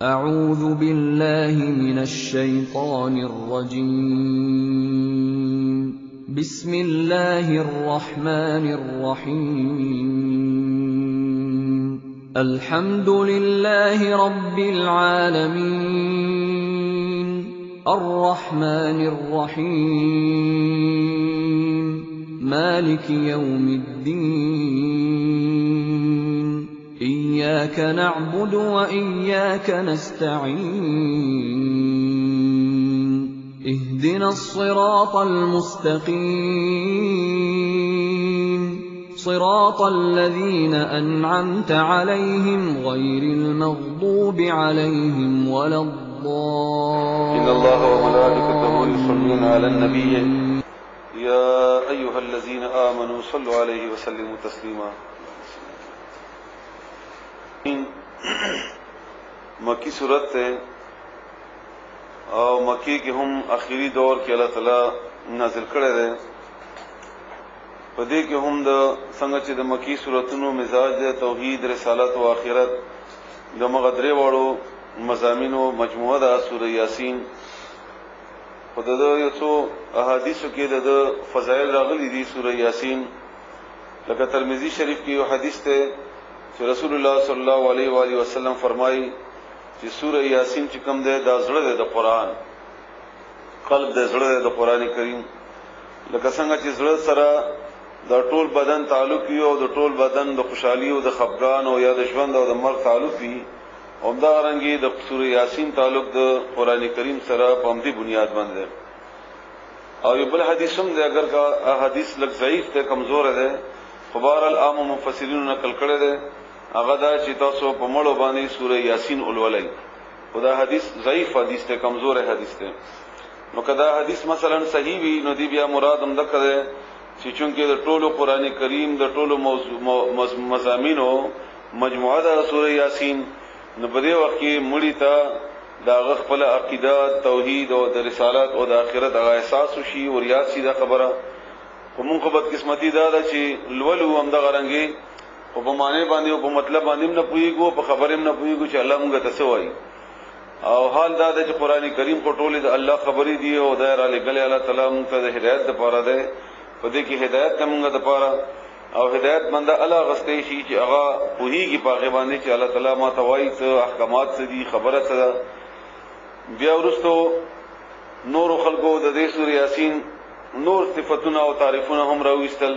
أعوذ بالله من الشيطان الرجيم. بسم الله الرحمن الرحيم. الحمد لله رب العالمين. الرحمن الرحيم. مالك يوم الدين. إياك نعبد وإياك نستعين. اهدنا الصراط المستقيم. صراط الذين أنعمت عليهم غير المغضوب عليهم ولا الضالين. إن الله وملائكته يصلون على النبي يا أيها الذين آمنوا صلوا عليه وسلموا تسليما. مکی صورت ہے اور مکی کے ہم آخری دور کے اللہ تعالی نازل کرے دے پدې کې هم د څنګه چې د مکی صورتونو مزاج د توحید رسالت او آخرت د مغدري وړو مضامینو مجموعه د سوره یاسین په دغه یو څو احادیثو کې د فضایل راغلي دي. سوره یاسین لکه ترمذی شریف کې یو حدیث ته چې رسول الله صلی الله علیه و آله وسلم فرمایي چې سوره یاسین چې کوم ده د زړه د قرآن قلب د زړه د قرآن کریم لکه څنګه چې زړه سره د ټول بدن تعلق وي او د ټول بدن د خوشحالي او د خفګان او یا د ژوند او د مرګ تعلق وي، او دا رنګي د سوره یاسین تعلق د قرآن کریم سره په همدې بنیاد باندې. او یو بل حدیث هم ده، اگر کا حدیث لږ ضعیف ته کمزور ده، خبر العام مفسرین نقل کړی ده، هغه دا چې تاسو په مړو باندې سوره یاسین ولولئ. خدا حدیث ضعیف حدیث ته، کمزور حدیث ته. نو کدا حدیث مثلا صحیح وي نو دی بیا مراد هم دغه ده چې چونکه د ټولو قران کریم د ټولو مضامینو مجموعه د سوره یاسین نو په دې وخت کې مړی ته دا خپل عقیده توحید او د رسالت او د آخرت هغه احساس وشي او ریاض شي. دا خبره کومه بد قسمتي دا ده چې لولو هم د غرنګي او په معنی باندې او په مطلب باندې نه پويګو، په خبرې نه پويګو چې الله موږ ته څه وایي. او حال دا ده چې قران کریم په ټوله د الله خبرې دی او دایر علی گله الله تعالی موږ ته د هدایت لپاره ده. په دې کې هدایت موږ ته لپاره او هدایت منده الله غستې شي چې هغه پوهیږي په هغه باندې چې الله تعالی ما ته وایي څه احکامات څه دي، خبره څه ده. بیا ورستو نور خلقو د دې سورې یاسین نور صفاتونه او تعریفونه هم راوستل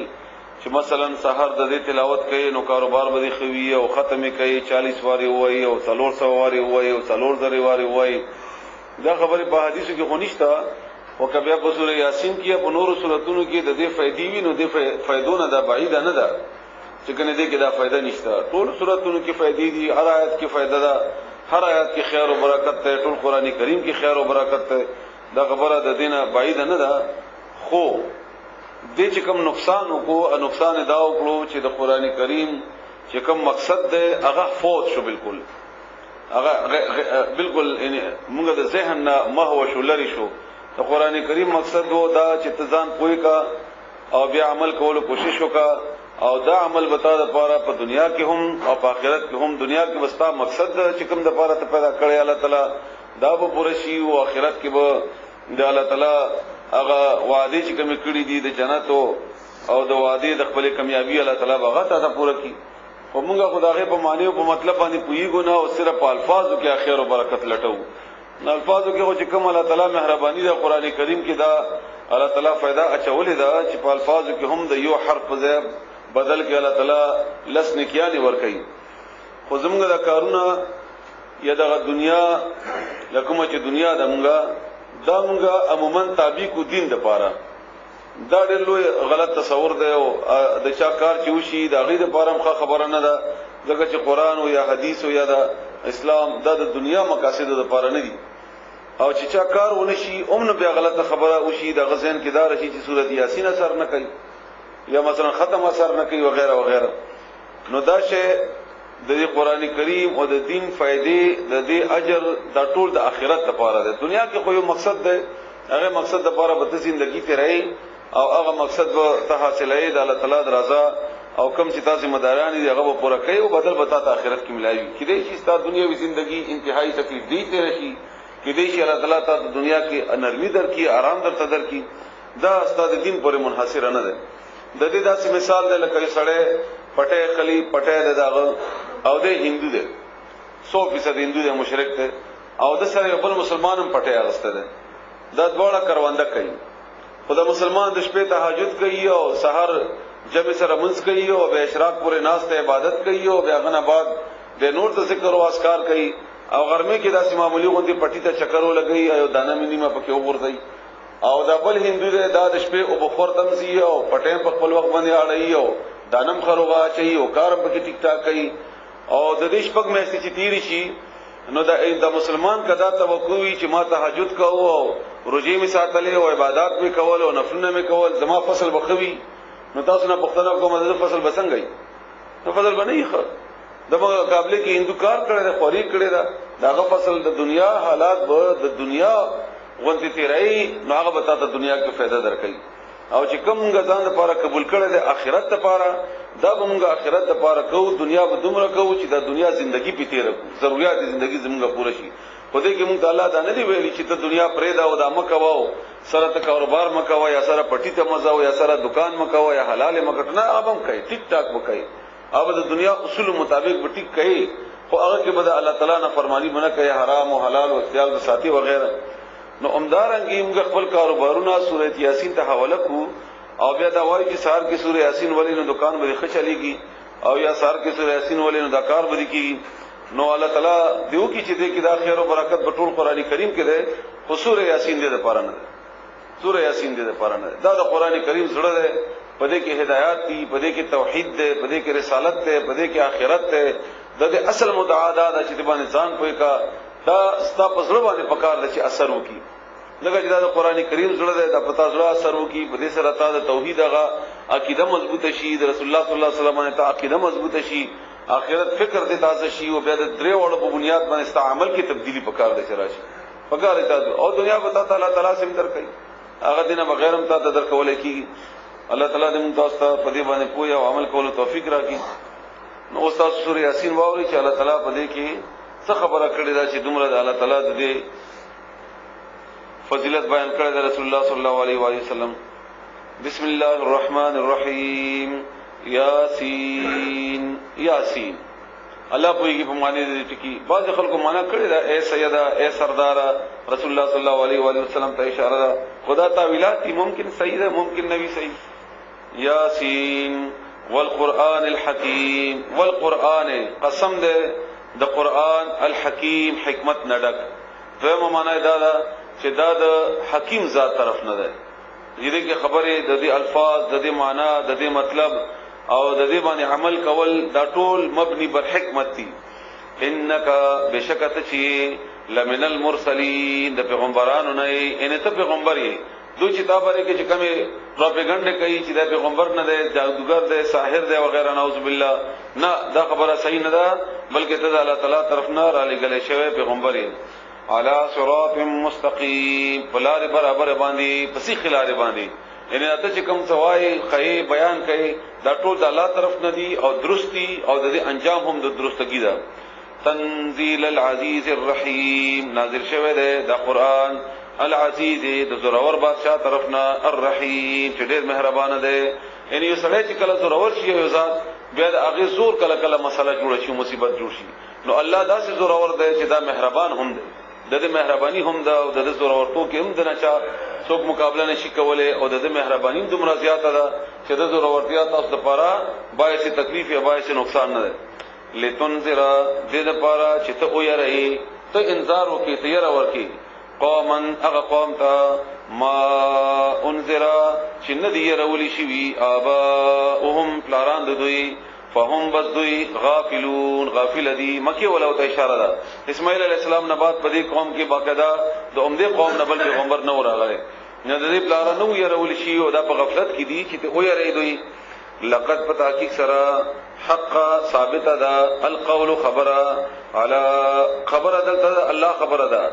چې مثلا سحر د دې تلاوت کوي نو کاروبار به خوي او ختمه کوي 40 واری وای او 400 واری وای او 400 واری وای. دا خبره په حدیثو کې خونښتا او کبه په سورې یاسین کې په نورو سوراتونو کې د دې فائدې وي نو د فائدونه دا بعید نه ده چې کنه دې کې دا فائدہ نشته. ټول سوراتونو کې فائدې دي، هر آیت کې فائدہ ده، هر آیت کې خیر او برکت ده، ټول قرآنی کریم کې خیر او برکت ده. دا خبره د دینه بعید نه ده. خو دې چې کوم نقصان وکړو، نقصان دا وکړو چې د قرآنی کریم چې کوم مقصد ده هغه فوت شو، بالکل هغه بالکل یعنی موږ د ذهن نه محو شو، لری شو. د قرآن کریم مقصد وو دا چې تزان پوي کا او بیا عمل کولو کوشش وکا، او دا عمل بتا د پاره په دنیا کې هم او په آخرت کې هم. دنیا کې وستا مقصد چې کوم د پاره ته پیدا کړی الله تعالی دا به پوره شي، او آخرت کې به د الله تعالی هغه وعده چې کوم کړی دي د جنت او د وعده د خپل کامیابی الله تعالی هغه ته پوره کړي. خو موږ خدای په معنی او په مطلب باندې پویګو نه، او صرف په الفاظو کې خیر او برکت لټو. الفاظو کې چې کوم الله تعالی مهرباني د قران کریم کې دا الله تعالی फायदा اچولې دا چې په الفاظو کې هم د یو حرف ځای بدل کې الله تعالی لس نکیانې ور کوي. خو زموږ د کارونه یا د دنیا لکه چې دنیا د موږ عموما تابع کو دین د پاره دا ډېر لوی غلط تصور دی، او د چا کار چې وشي دا غي د پاره مخه خبره نه ده، ځکه چې قران او یا حدیث او یا د اسلام دا د دنیا مقاصد د پاره نه دي. او چې چا کار ونشي اومنه بیا غلطه خبره وشي د غزين کې دار شي چې سورۃ یاسین اثر نه کوي یا مثلا ختم اثر نه کوي وغیرہ وغیرہ. نو دا شی د قران کریم او د دین فائدې د دې اجر دا ټول د آخرت لپاره ده. دنیا کې خو یو مقصد ده، هغه مقصد لپاره به زندگی ته رہی او هغه مقصد به ته حاصلې د الله تعالی رضا او کم چې تاسو مداران دي هغه به پوره کوي او بدل بتا ته آخرت کې ملایوي کله چې ستاسو دنیوي ژوندۍ انتهایی تکلیف دی تیر شي کله چې الله تعالی ته دنیا کې نرمي درکې آرام درته درکې دا ستاسو دین پورې منحصر نه ده د دې داسې مثال ده لکه سړی پټه خلی پټه دغه او د هندو ده 100% هندو ده مشرک ده او د سره بل مسلمان هم پټه اغسته ده دا دواړه کرونده کوي خدا مسلمان د شپې تهجد کوي او سحر جب سره منځ کوي او به اشراق پورې ناس ته عبادت کوي او بیا غنه بعد د نور ته ذکر او اسکار کوي او غرمه کې داسې معمولی غوندي پټی ته چکر ولګي او دانه مینیما پکې وګورځي او دا بل هندو ده دا د شپې او بخور تمزي او پټه په خپل وخت باندې اړای او دانم خروغا چي او کارم پکې ټیک ټاک کوي او د دې شپږ مېسې چې تیری شي نو دا مسلمان کدا توقعوي چې ما تهجد کوو او روزي می ساتلې او عبادت می کول او نفلونه می کول زما فصل بخوي نو تاسو نه پښتنه کومه د فصل بسنګي نو فصل باندې ښه دغه قابلیت کې هندو کار کړی دا خوري کړی دا داغه فصل د دنیا حالات به د دنیا غونډې تیرای نو هغه به تاسو دنیا کې فائدہ درکړي او چې کوم غزان لپاره قبول کړي د آخرت لپاره دا به موږ آخرت لپاره کوو دنیا به دومره کوو چې د دنیا ژوندۍ په تیر ضرورت ژوندۍ زموږه پوره شي خو دې کې موږ الله دا نه دی ویلي چې ته دنیا پرې دا او دا مکواو سره ته کاروبار مکوا یا سره پټی ته مزه او یا سره دکان مکوا یا حلال مکټنه ابم کوي ټیک ټاک وکړي او د دنیا اصول مطابق به ټیک کوي خو هغه کې به الله تعالی نه فرمانی بنه کوي حرام او حلال او اختیار د ساتي وغیرہ نو عمدارنګي موږ خپل کاروبارونه سورۃ یاسین ته حواله کو او بیا دا وایي چې سار کې سورۃ یاسین ولې نو دکان به ښه چلیږي او یا سار کې سورۃ یاسین ولې نو دا کار به کیږي نو الله تعالی دیو کی چې دې کې دا خیر او برکت په ټول قرآنی کریم کې ده خو سورۃ یاسین دې لپاره نه سورۃ یاسین دې لپاره نه دا د قرآنی کریم سره ده پدې کې هدایت دي پدې کې توحید ده پدې کې رسالت ده پدې کې آخرت ده د اصل مدعا دا چې د باندې ځان پوي کا دا ستا پسړه باندې پکار ده چې اثر وکي لکه چې دا د قرآنی کریم سره ده دا پتا سره اثر وکي پدې سره تا د توحید هغه عقیده مضبوطه شي د رسول الله صلی الله علیه وسلم ته عقیده مضبوطه شي آخرت فکر دې تازه شي او بیا د درې وړو په بنیاد باندې استعمال کې تبدیلی پکار ده چې راشي پکار دې او دنیا به تعالی تعالی سم در کوي هغه دینه بغیر هم ته در کولای کی الله تعالی دې موږ تاسو ته په دې باندې پوهه او عمل کولو توفیق راکړي نو استاد سورۃ یاسین واوري چې الله تعالی په دې کې څه خبره کړې ده چې دومره د الله تعالی دې فضیلت بیان کړې ده رسول الله صلی الله علیه و آله وسلم بسم الله الرحمن الرحیم یاسین یاسین الله پویږي په معنی دې ټکی بعض خلکو معنا کړی دا اے سیدا اے سردار رسول الله صلی الله علیه و آله وسلم ته اشاره ده خدا تعالیات ممکن صحیح ده ممکن نبی صحیح یاسین والقران الحکیم والقران قسم ده د قران الحکیم حکمت نډک دویمه معنا دا ده چې دا د حکیم ذات طرف نه ده دې کې خبره د دې الفاظ د دې معنا د دې مطلب او د دې باندې عمل کول دا ټول مبني بر حکمت دي انک بشکت چی لمن المرسلین د پیغمبرانو نه ان ته پیغمبر یې دوی چې تا باندې کې چې کومه پروپاګاندا کوي چې د پیغمبر نه دی جادوګر دی ساحر دی وغیرہ نعوذ بالله نه دا خبره صحیح نه ده بلکې ته الله تعالی طرف نه را لګل شوی پیغمبر یې علی صراط مستقیم بلار برابر باندې پسې خلار باندې یعنی ته چې کوم سوای خی بیان کوي دا ټول د الله طرف نه دي او درستی او د انجام هم د درستګی ده تنزيل العزيز الرحيم نازل شوه ده د قران العزيز د زورور بادشاہ طرفنا الرحيم چې ډېر مهربان ده یعنی یو سړی چې کله زورور شي یو ذات بیا د هغه زور کله کله مسله جوړ شي مصیبت جوړ شي نو الله دا سه زورور ده چې دا مهربان هم ده د مهرباني هم ده او د زورورتو کې هم د نچا څوک مقابله نشي کولای او د مهرباني دومره زیاته ده چې د زورورتیا تاسو لپاره باعث تکلیف یا باعث نقصان نه ده لتنذر دې لپاره چې ته ويرې ته انذار وکې ته ير ورکې قومن هغه قوم ته ما انذر چې ندی يرولي شي اباهم پلاران دوی فهم بذوی غافلون غافل دي مکه ولو ته اشاره ده اسماعیل علیہ السلام نه بعد په دې قوم کې باقاعده د عمده قوم نه بل پیغمبر نه وراغله نه د دې پلار نو يرول شي او دا په غفلت کې دي چې ته ويرې دوی لقد پتاکیک سرا حق ثابت ده القول خبره على خبره ده الله خبره ده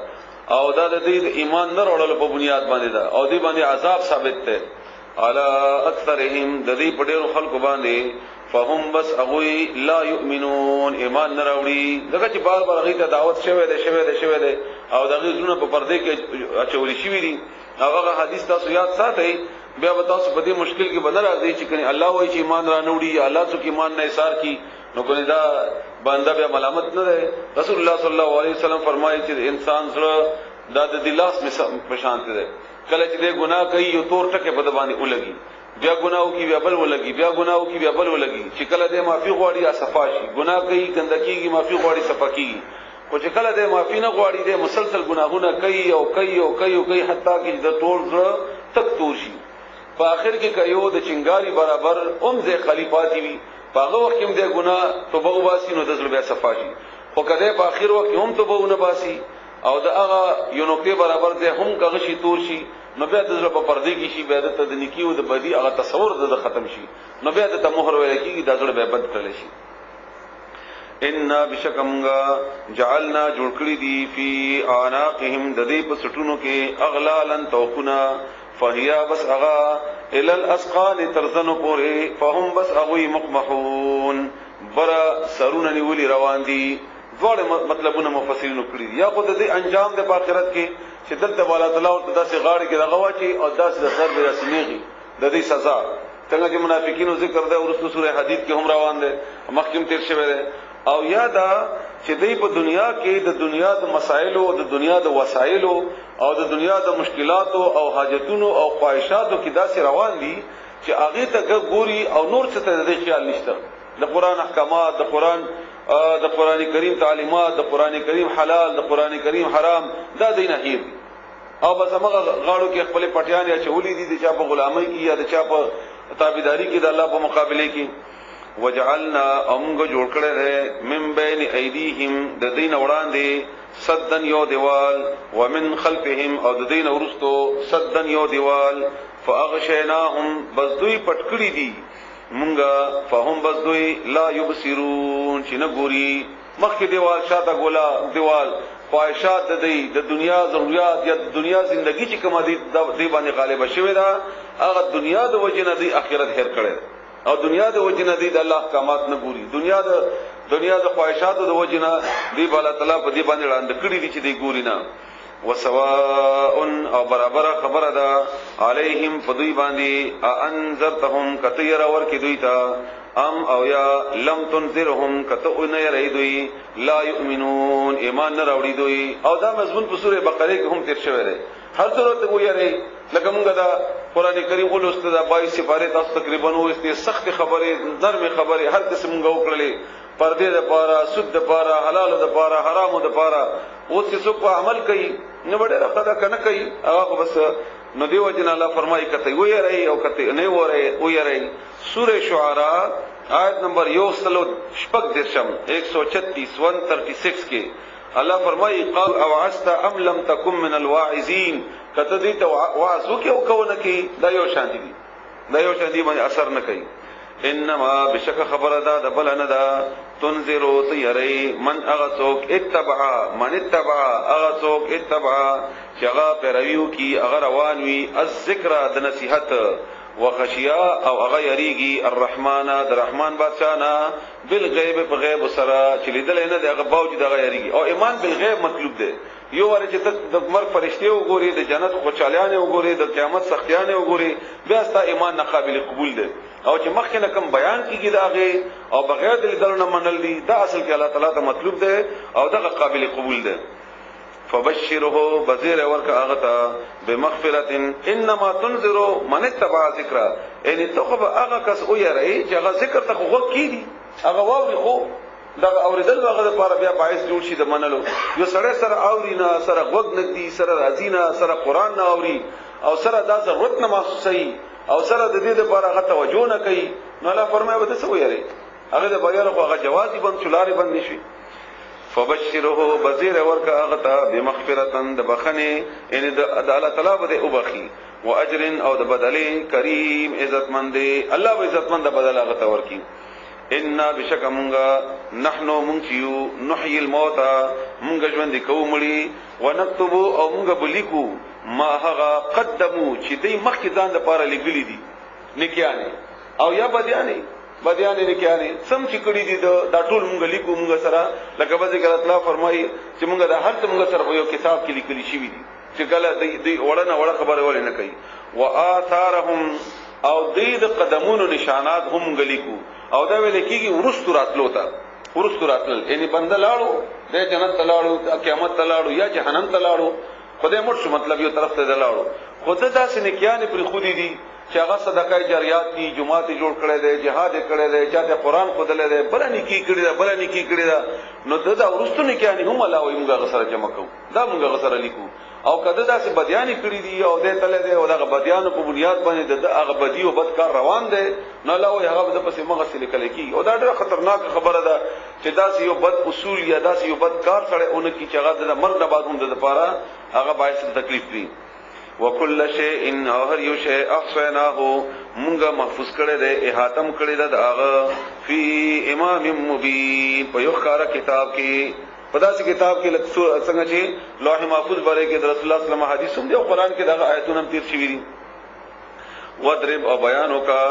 او دا د دې ایمان نه وروړل په بنیاد باندې ده او دې باندې عذاب ثابت ده علی اکثرهم د دې په ډېرو خلکو باندې فهم بس اغوی لا یؤمنون ایمان نه راوړي دغه چې بار بار غي ته دعوت شوه ده او دغه زونه په پردې کې اچولې شوې دي هغه حدیث تاسو یاد ساتئ بیا به تاسو په دې مشکل کې بدل راځي چې کني الله وایي چې ایمان را نوړي الله څوک ایمان نه ایثار کی نو کني دا بنده بیا ملامت نه ده رسول الله صلی الله علیه وسلم فرمایي چې انسان سره دا د دلاس په شان ده کله چې دې ګناه کوي یو تور ټکه په باندې ولګي بیا ګناو کی بیا بل ولګي بیا ګناو کی بیا بل ولګي چې کله دې معافي غواړي صفاشي ګناه کوي ګندکیږي معافي غواړي صفاکیږي او چې کله دې معافي نه غواړي دې مسلسل ګناهونه کوي حتی کې د ټول زړه تک تور شي په اخر کې کيو د چنګاري برابر زه خلیفاتی وي هغه وخت کې دې ګناه توبه وباسي نو د زړه بیا صفاشي خو کله په اخر وخت هم توبه ونه باسي او دا هغه یو نقطه برابر ده هم کغه شي تور شي نو بیا د زړه په پردې کې شي بیا د تدنیکیو د بدی هغه تصور د ختم شي نو بیا د مهر ویل کېږي د زړه به بد کړل شي ان بشکمغا جعلنا جوړ کړی دي فی اعناقهم د دې په سټونو کې اغلالن توقنا فهیا بس اغا ال الاسقال ترزن پوره فهم بس اغوی مقمحون برا سرون نیولی روان دي دوړ مطلبونه مفسرین کړی یا خود دې انجام د آخرت کې چې دلته والا تعالی او داسې غاړي کې دغواچی او داسې د سر د رسمیږي د دې سزا څنګه چې منافقینو ذکر ده ورسره سوره حدید کې هم روان ده مخکیم تیر شوی ده او یادا چې دې په دنیا کې د دنیا د مسائل او د دنیا د وسایل او د دنیا د مشکلات او حاجتونو او خواهشاتو کې داسې روان دي چې هغه ته ګوري او نور څه ته د خیال نشته د قران احکامات د قران کریم تعلیمات د قران کریم حلال د قران کریم حرام دا دینه هیر او بس هغه غاړو کې خپل پټیان یا چولې دي چې په غلامۍ کې یا د چا په تابعداري کې د الله په مقابله کې وجعلنا امغه جوړ کړل من بین ایدیهم د دین وړاندې صدن یو دیوال ومن خلفهم او د دین ورستو صدن یو دیوال فاغشیناهم بذوی پټکړی دي مونږه فهم بذوی لا یبصرون چې نه ګوري مخکې دیوال شاته ګولا دیوال خواهشات د دنیا ضرورت یا د دنیا ژوندۍ چې کومه دي د باندې غالب شوی دا هغه دنیا د وجنه دی اخرت هیر کړي او دنیا د وجنه دی د الله احکامات نه ګوري دنیا د خواهشاتو د وجنه دی بل تعالی په دې باندې وړاندې کړی دي چې دی ګوري نه وسواء او برابر خبره ده علیهم فدوی باندې انذرتهم کتیر ور کی دوی تا ام او یا لم تنذرهم کتو نه یری دوی لا یؤمنون ایمان نه راوړي دوی او دا مضمون په سوره بقره کې هم تیر شوی دی هر ضرورت وګورئ لکه موږ دا قران کریم ولوست دا 22 سپاره تاسو تقریبا وستې سخت خبره نرم خبره هر قسم موږ وکړلې پردې د پاره سود د پاره حلال د پاره حرام د پاره او څه څوک عمل کوي نه وړه راځه کنه کوي هغه بس نو دیو جن الله فرمایي کته وې رہی او کته نه وې رہی سوره شعراء آیت نمبر 136 136 کې الله فرمایي قال او عست ام لم تكن من الواعظين کته دې ته واعظ وکاو کوونه کې دا یو شان دي باندې اثر نه کوي انما بشک خبر دا د بل نه دا تنذرو تیری من اغسوک اتبع اغسوک اتبع شغا پرویو کی اگر روان وی الذکر د نصیحت وخشیا او اغه یریږي الرحمن د رحمان بادشاہ نا بالغیب په غیب سره چې لیدل نه د هغه باوجود د هغه یریږي او ایمان بالغیب مطلوب دی یو ور چې د مرګ فرشتي وګوري د جنت خوشالیانه وګوري د قیامت سختیانه وګوري بیا ستا ایمان نه قابل قبول دی او چې مخکنه کوم بیان کیږي داغه او بغیر د لیدلو منل دي دا اصل کې الله تعالی ته مطلوب دی او دغه قابل قبول دی فبشره بذیر ورکا اغتا بمغفرت انما تنذر من اتبع ذکر یعنی تو خو هغه کس او یری چې هغه ذکر ته خو کیږي هغه واوري خو دا اوریدل هغه لپاره بیا باعث جوړ شي د منلو یو سره سره اوري نه سره وګ نتی سره راځي نه سره قران نه اوري او سره دا ضرورت نه محسوسي او سره د دې لپاره هغه توجه نه کوي نو الله فرمایي وته سو یری هغه د بیان خو هغه جوازي بند چلاري بند نشي فبشره بذیر ورکا اغتا بمغفرتن د بخنه یعنی د الله تعالی بده او بخي واجر او د بدلی کریم عزتمند الله به عزتمند بدل اغتا ورکی ان بشکمغا نحنو منچیو نحیی الموت مونږ ژوند کومړي ونكتب او مونږ بلیکو ما هغه قدمو چې دې مخکې ځان د پاره لګلې دي نکیانه او یا بدیانه نکیانه سم چې کړي دي دا ټول مونږ لیکو مونږ سره لکه به ذکر الله فرمایي چې مونږ د هر څه مونږ سره یو کتاب کې لیکلي شوی دي چې کله دې وړه خبره ولې نه کوي واثارهم او دې د قدمونو نشانات هم غلیکو او دا ویل کېږي ورستو راتل یعنی بنده لاړو د جنت لاړو قیامت لاړو یا جهنم لاړو خدای مرشد مطلب یو طرف ته لاړو خدای داسې نکیانه پر خودي دي چې هغه صدقه جاریات دي جمعات جوړ کړي دي جهاد کړي دي چې د قران خدای له بل نه کی کړي دا نو دا ورستو نکیانه هم الله وي موږ غسر جمع کوو دا موږ غسر لیکو او کده داسې بدیانی کړی دي او دې تله دي او دغه بدیانو په بنیاد باندې دغه بدی او بدکار روان دي نه لا وي هغه د پسې مغه سلیکل کی او دا ډېره خطرناک خبره ده چې داسې یو بد اصول یا داسې یو بدکار سره اونکی چې هغه د مرګ نه بعد هم د لپاره هغه باعث تکلیف وي وکل شیء ان هر یو شی احصیناه مونږه محفوظ کړی دی احاتم کړی دی هغه فی امام مبین په یو ښکارا کتاب کې پداسې کتاب کې څنګه چې لوح محفوظ باندې کې رسول الله صلی الله علیه وسلم حدیث هم دی او قران کې دغه آیتونه هم تیر شوي دي وضرب او بیان وکا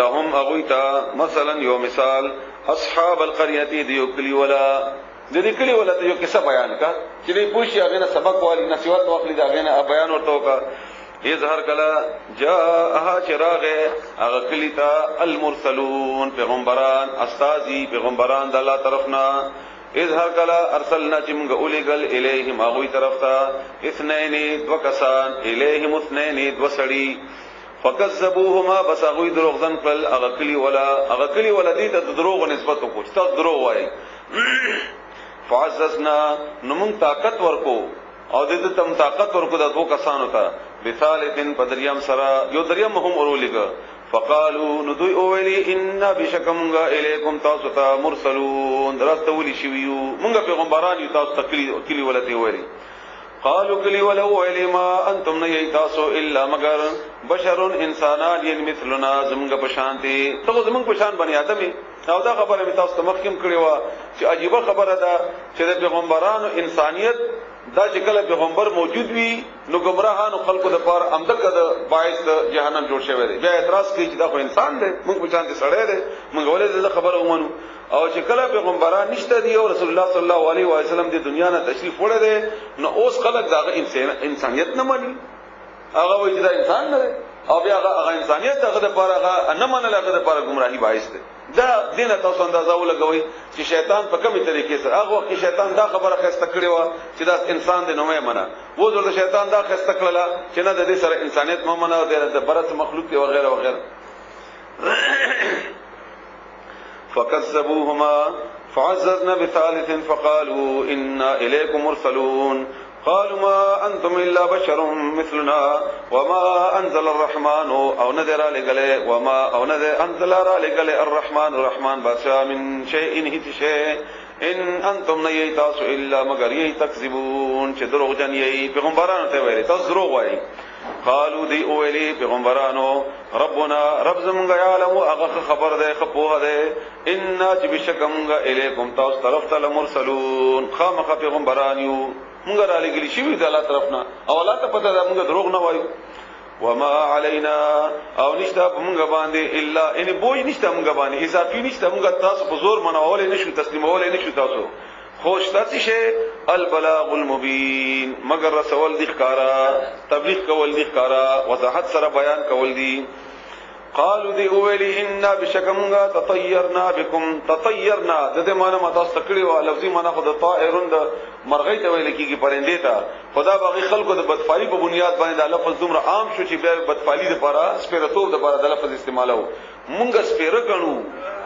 لهم اغویتا مثلا یو مثال اصحاب القريه دی کلی ولا د دې کلی ولا ته یو کیسه بیان کا چې دې پوښي هغه نه سبق والی نصیحت واخلي دا هغه نه بیان ورته وکا یظهر کلا جاءها چراغ هغه کلی ته المرسلون پیغمبران استازي پیغمبران د الله طرفنا اظهر کلا ارسلنا چمغ اولیگل الیہم اغوی طرف تا اثنین دو کسان الیہم اثنین دو سڑی فکذبوهما بس اغوی دروغزن کل اغکلی ولا دیتا دروغ نسبتو کچھ تا دروغ وائی فعززنا نمونگ طاقت ورکو او دیتا تم طاقت ورکو دا دو کسانو تا بثالثن پا دریم سرا یو دریم هم ارولیگا فقالوا ندوی اولی ان بشکمغا الیکم تاسو ته مرسلون درسته ولي شویو مونږ پیغمبران یو تاسو تکلی ولته ویلي قالوا کلی ولو ویلی ما انتم نه تاسو الا مگر بشر انسانان ین مثلنا زمغه پشانتی ته زمغه پشان بنی ادمي او دا خبره می تاسو مخکم کړی و چې عجیب خبره ده چې د پیغمبرانو انسانیت دا چې کله پیغمبر موجود وي نو گمراهانو خلقو د پاره امدک د باعث جهنم جوړ شوی دی بیا اعتراض کوي چې دا خو انسان دی موږ په شان دي سړی دی موږ ولې د خبره ومنو او چې کله پیغمبران نشته دی او رسول الله صلی الله علیه و سلم د دنیا نه تشریف وړی دی نو اوس خلق داغه انسانیت نه مانی هغه وایي چې دا انسان نه او بیا هغه انسانیت دغه د پاره هغه نه منل هغه د پاره گمراهی باعث دی دا دینه تاسو اندازه ولګوي چې شیطان په کومه طریقې سره هغه وخت شیطان دا خبره خسته کړې و چې دا انسان دی نو مې منا وو د شیطان دا خسته کړله چې نه د دې سره انسانیت مې منا د برس مخلوق دی وغیرہ وغیرہ فكذبوهما فعززنا بثالث فقالوا إنا إليكم مرسلون قالوا ما أنتم إلا بشر مثلنا وما أنزل الرحمن أو نذر لقله وما أو نذر أنزل لقله الرحمن باشا من شيء هت شيء إن أنتم نيتاس إلا مگر يتكذبون چه دروغ جن يي پیغمبرانو ته ویلي تاسو دروغ وایي قالوا دی اولی پیغمبرانو ربنا رب زمونگا یعلمو اغا خبر دے خپوها دے انا چی بشکمونگا الیکم تاس طرف تا لمرسلون خامخ پیغمبرانیو مونگا را لگلی شوی دا اللہ طرفنا او اللہ تا پتا دا مونگا دروغ نوائیو وما علینا او نشتا مونگا باندے الا ان بوئی نشتا مونگا باندے اضافی نشتا مونگا تاسو بزور مناولی نشو تسلیمولی نشو تاسو خوشتاتی شے البلاغ المبین مگر رسول دی خکارا تبلیغ کول دی خکارا وضاحت سره بیان کول دی قالوا دی اولی انا بشکمونگا تطیرنا بكم تطیرنا دته معنی متا تکړی او لفظی معنی خود طائرون د مرغی ته ویل کیږي پرنده ته خدا باغی خلکو د بدفالی په بنیاد باندې د لفظ دومره عام شو چې بیا بدفالی لپاره سپیرتوب لپاره د لفظ استعمالو مونږ سپیره غنو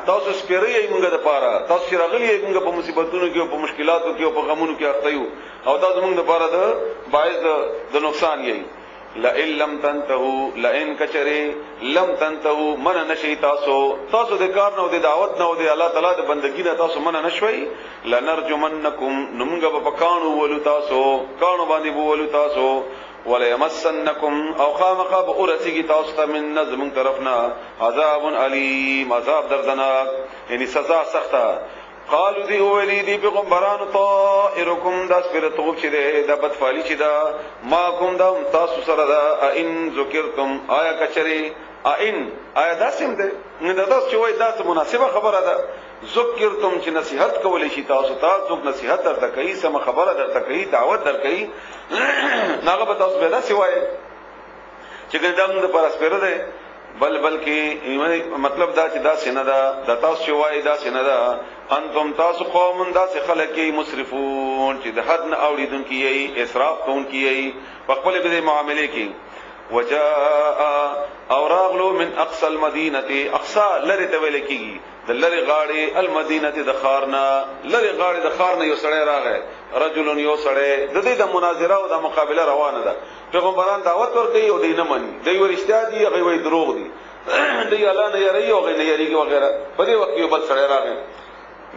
تاسو سپیره یې مونږ د پاره تاسو شرغلی یې مونږ په مصیبتونو کې او په مشکلاتو کې او په غمونو کې اخته یو او تاسو مونږ د پاره د باعث د نقصان یې لئن لم تنتهوا لئن کچری لم تنتهوا من نشی تاسو د کار نو د دعوت نو د الله تعالی د بندګی نه تاسو من نشوي لنرجمنکم نمغه په کانو ولو تاسو کانو باندې ولو تاسو ولا يمسنكم او خامخ بورسیږي تاسو ته من نظم طرفنا عذاب علیم عذاب دردناک یعنی سزا سخته قالو دی اولی دی پیغمبران طائرکم دا سپیرتوب چی ده دا بدفالی چی ده ما کم دا تاسو سره دا این ذکرتم آیا کچری این آیا دا سیم ده نه تاسو چوي دا مناسبه خبره ده ذکرتم چې نصیحت کولې شي تاسو ته نصیحت درته کوي سم خبره درته کوي دعوت در کوي ناغه به تاسو به دا سوای چې ګندم د پرسپره ده بلکې مطلب دا چې دا سینه دا د تاسو شوای دا سینه دا انتم تاسو قوم دا څه خلک مسرفون چې د حد نه اوریدونکو یې اسراف کوونکو یې په خپل به معاملې کې وجاء اوراغلو من اقصى المدينه اقصى لری ته ویل کیږي د لری غاړي المدینه د خارنا لری غاړي د خارنا یو سړی راغی رجل یو سړی د دې د مناظره او د مقابله روانه ده پیغمبران دعوت ورکړي او دې نه مني دوی ورشتیا دي هغه وای دروغ دي دوی الله نه یری او غي نه یریږي وغیرہ په دې وخت یو بل سړی راغی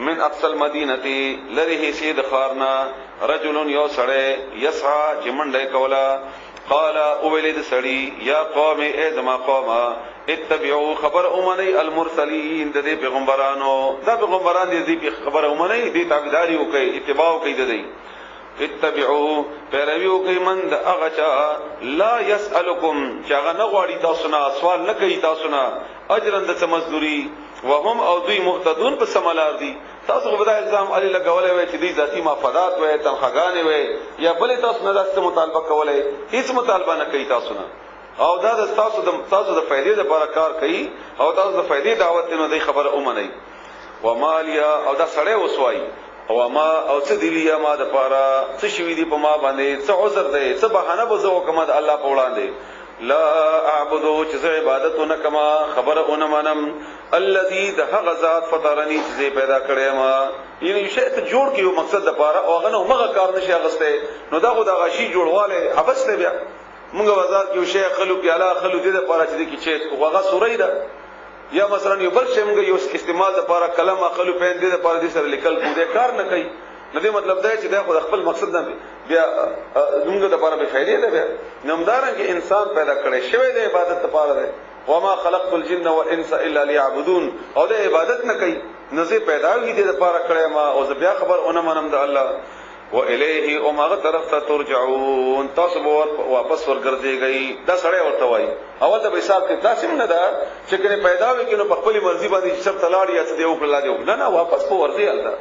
من اقصى المدینه لری سید خارنا رجل یو سړی یسعى جمنډه کولا قال اولید سړی یا قوم ای زما قوم اتبعوا خبر امنی المرسلین د دې پیغمبرانو دا پیغمبران دې خبر امنی دې تابعداري وکي اتباع کوي د دې اتبعوا پیروي کوي من د هغه چا لا يسالکم چې هغه نه غواړي تاسو نه سوال نه کوي تاسو نه اجرن د مزدوري وهم او دوی مهتدون په سملار دي تاسو په دا الزام علی لګولې وای چې دې ذاتی مفادات وای تنخواګانې وای یا بلې تاسو نه داسته مطالبه کولای هیڅ مطالبه نه کوي تاسو نه او دا تاسو د فائدې لپاره کار کوي او تاسو د فائدې دعوت نه دی خبره اومنه و مالیا او دا سړی وسوای او ما او څه دی لیا ما د پاره څه شوی دی په ما باندې څه عذر دی څه بهانه بزو کوم د الله په وړاندې لا اعبدو چې عبادت نکما خبره اونمنم الذي ده غزاد فطرني چې پیدا کړې ما یعنی شی ته جوړ کیو مقصد د پاره او غنه مغه کار نشي اغسته نو دا خو د غشي جوړواله حبس ته بیا موږ وزار کیو شی خلو کې اعلی خلو دې د پاره چې کې هغه سورې ده یا مثلا یو بل شی موږ یو استعمال د پاره کلم خلو پین دې د پاره دې سره لیکل دې کار نه کوي نو دې مطلب دا چې دا خو خپل مقصد نه بیا موږ د پاره به فائدې ده بیا نمدارن کې انسان پیدا کړي شوی د عبادت لپاره ده وما خلقت الجن والانس الا ليعبدون او د عبادت نه کوي نزه پیدا وي د لپاره کړي ما او بیا خبر اونم منم د الله و الیه او ماغه طرف ته ترجعون تاسو واپس ورګرځيږئ دا سړی ورته وایي اول ته به حساب کې تاسو نه ده چې کله پیدا وي کینو په خپل مرزي باندې سب تلاړ یا څه دی وکړه دی نه واپس په ورځي الته